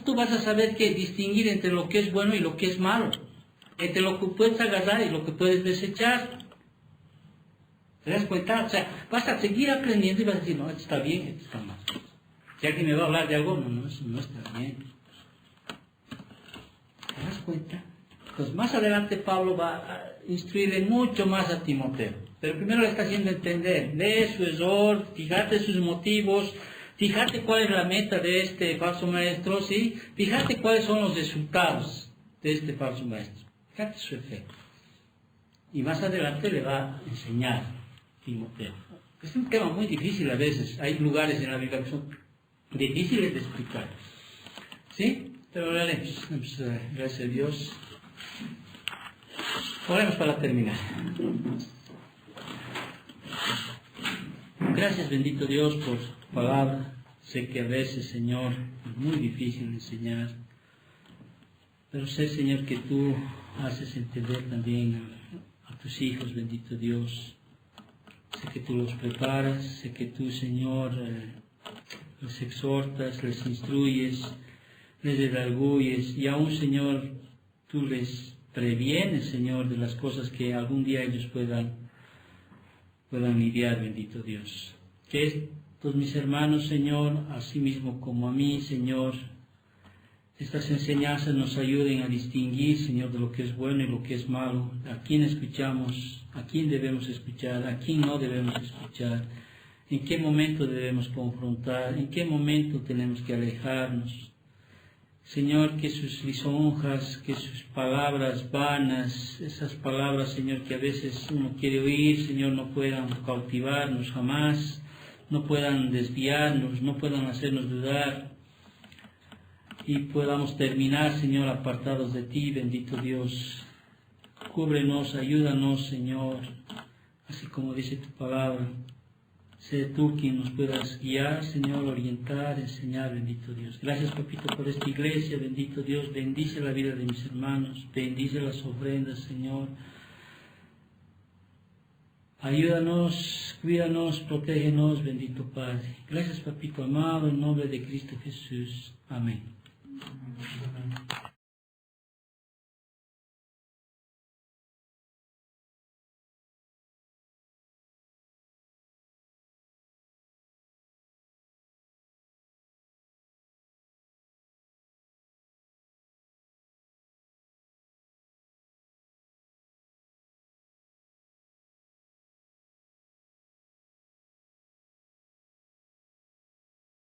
tú vas a saber que distinguir entre lo que es bueno y lo que es malo. Entre lo que puedes agarrar y lo que puedes desechar. ¿Te das cuenta? O sea, vas a seguir aprendiendo y vas a decir, no, esto está bien, esto está mal. Si alguien me va a hablar de algo, no, eso no está bien. ¿Te das cuenta? Entonces, más adelante Pablo va a instruirle mucho más a Timoteo. Pero primero le está haciendo entender de su error, fíjate sus motivos, fíjate cuál es la meta de este falso maestro, ¿sí? Fíjate cuáles son los resultados de este falso maestro. Fíjate su efecto. Y más adelante le va a enseñar Timoteo. Es un tema muy difícil a veces. Hay lugares en la Biblia que son difíciles de explicar. ¿Sí? Pero oraremos. Gracias a Dios. Oremos para terminar. Gracias, bendito Dios, por tu palabra. Sé que a veces, Señor, es muy difícil enseñar, pero sé, Señor, que tú haces entender también a tus hijos, bendito Dios. Sé que tú los preparas, sé que tú, Señor, los exhortas, les instruyes, les redarguyes, y aún, Señor, tú les previenes, Señor, de las cosas que algún día ellos puedan lidiar, bendito Dios. Que estos mis hermanos, Señor, así mismo como a mí, Señor, estas enseñanzas nos ayuden a distinguir, Señor, de lo que es bueno y lo que es malo, a quién escuchamos, a quién debemos escuchar, a quién no debemos escuchar, en qué momento debemos confrontar, en qué momento tenemos que alejarnos. Señor, que sus lisonjas, que sus palabras vanas, esas palabras, Señor, que a veces uno quiere oír, Señor, no puedan cautivarnos jamás, no puedan desviarnos, no puedan hacernos dudar, y podamos terminar, Señor, apartados de ti, bendito Dios. Cúbrenos, ayúdanos, Señor, así como dice tu palabra. Sé tú quien nos puedas guiar, Señor, orientar, enseñar, bendito Dios. Gracias, papito, por esta iglesia, bendito Dios. Bendice la vida de mis hermanos, bendice las ofrendas, Señor. Ayúdanos, cuídanos, protégenos, bendito Padre. Gracias, papito amado, en nombre de Cristo Jesús. Amén.